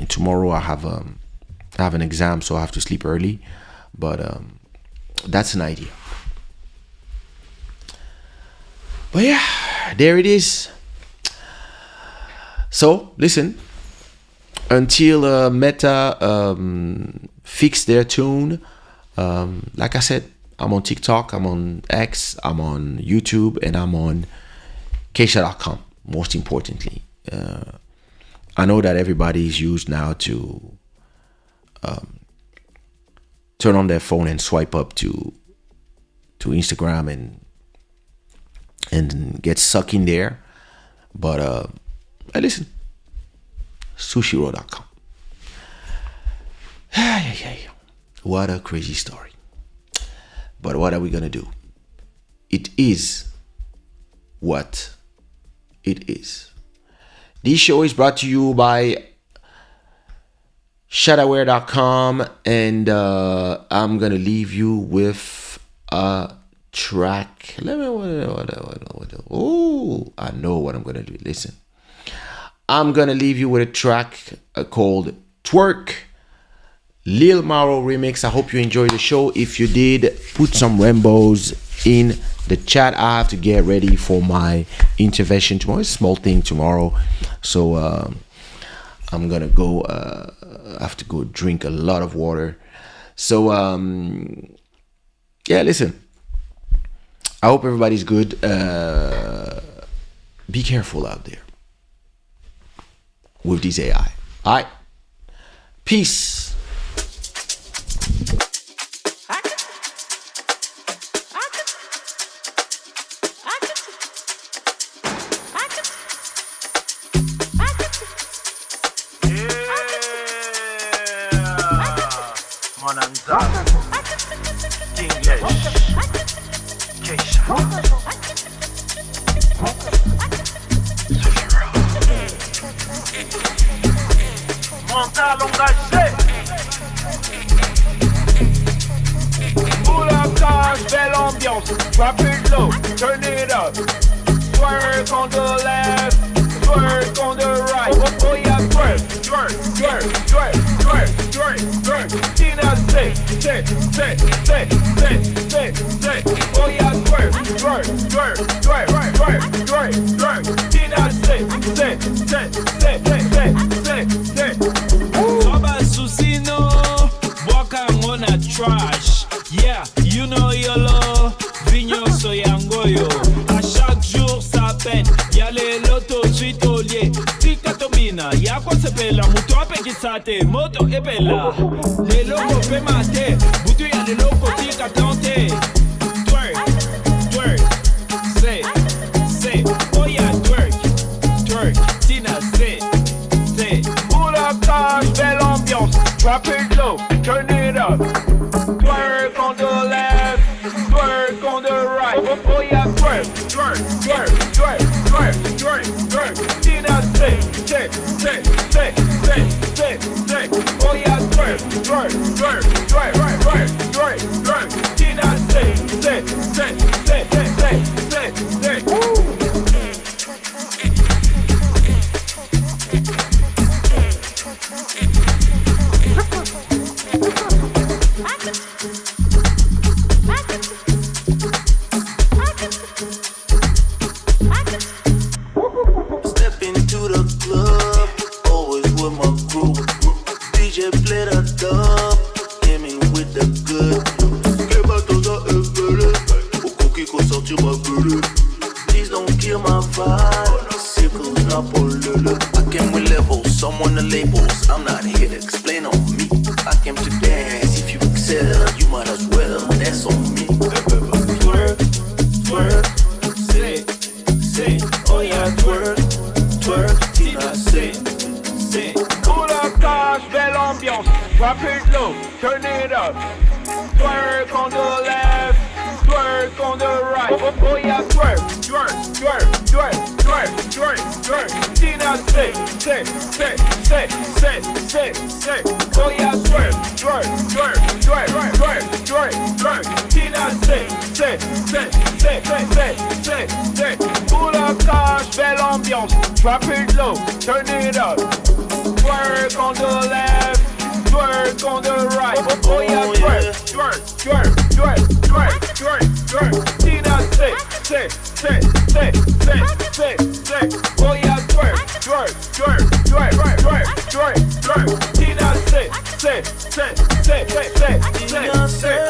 tomorrow I have an exam, so I have to sleep early. But that's an idea. But yeah, there it is. So listen, until Meta fix their tune, like I said, I'm on TikTok, I'm on X, I'm on YouTube, and I'm on Kaysha.com. Most importantly, I know that everybody is used now to turn on their phone and swipe up to to Instagram and get sucked in there. But hey, listen, sushiro.com. What a crazy story. But what are we gonna do? It is what it is. This show is brought to you by Shadaware.com, and I'm gonna leave you with a track. I know what I'm gonna do. Listen, I'm gonna leave you with a track called Twerk, Lil Maro remix. I hope you enjoyed the show. If you did, put some rainbows in the chat. I have to get ready for my intervention tomorrow. It's a small thing tomorrow, so I'm gonna go. I have to go drink a lot of water. So yeah, listen. I hope everybody's good. Be careful out there with this AI. All right. Peace. Kaysha. Mental engagé. Pull up cars, belle ambiance. Drop it low, turn it up. Twerk on the left, twerk on the right. Oh yeah, twerk, twerk, twerk, twerk, twerk, twerk, twerk. Tina say. Oh yeah, twerk, twerk, twerk, twerk, twerk, twerk, twerk. Tina say. Baba Susino, walking on a trash. Yeah, you know your law. Vigno soyangoyo. À chaque jour ça peine. Y'a les lotos suite au lié. Tika-tomina, y'a quoi se pela. Mouto a peki sate, moto e pela. Les locos pe mate. Boutou y'a les locos tika tante. Twerk, twerk, say. Oh yeah, twerk, Tina say. Pull up cars, belle ambiance. Drop it low, turn it up. Twerk on the left, twerk on the right. Oh yeah, twerk. Tina say. Oh yeah, twerk. Tina say. Step into the club, always with my group. DJ play the dub, came in with the good. Sortir ma bulle. Please don't kill my vibe. Circles not polluted. I came with levels, someone the labels. I'm not here to explain on me. I came to dance. If you excel, you might as well dance on me. Twerk, say. Oh yeah, twerk, Tina say. Pull up cars, belle ambiance. Drop it low, turn it up. Twerk on the left, twerk on the right. Oh yeah, twerk. Tina say. Oh yeah, twerk. Tina say. Pull up cars, belle ambiance. Drop it low, turn it up. Twerk on the left, twerk on the right. Oh yeah, twerk. Tina say. Oh yeah, twerk. Tina say.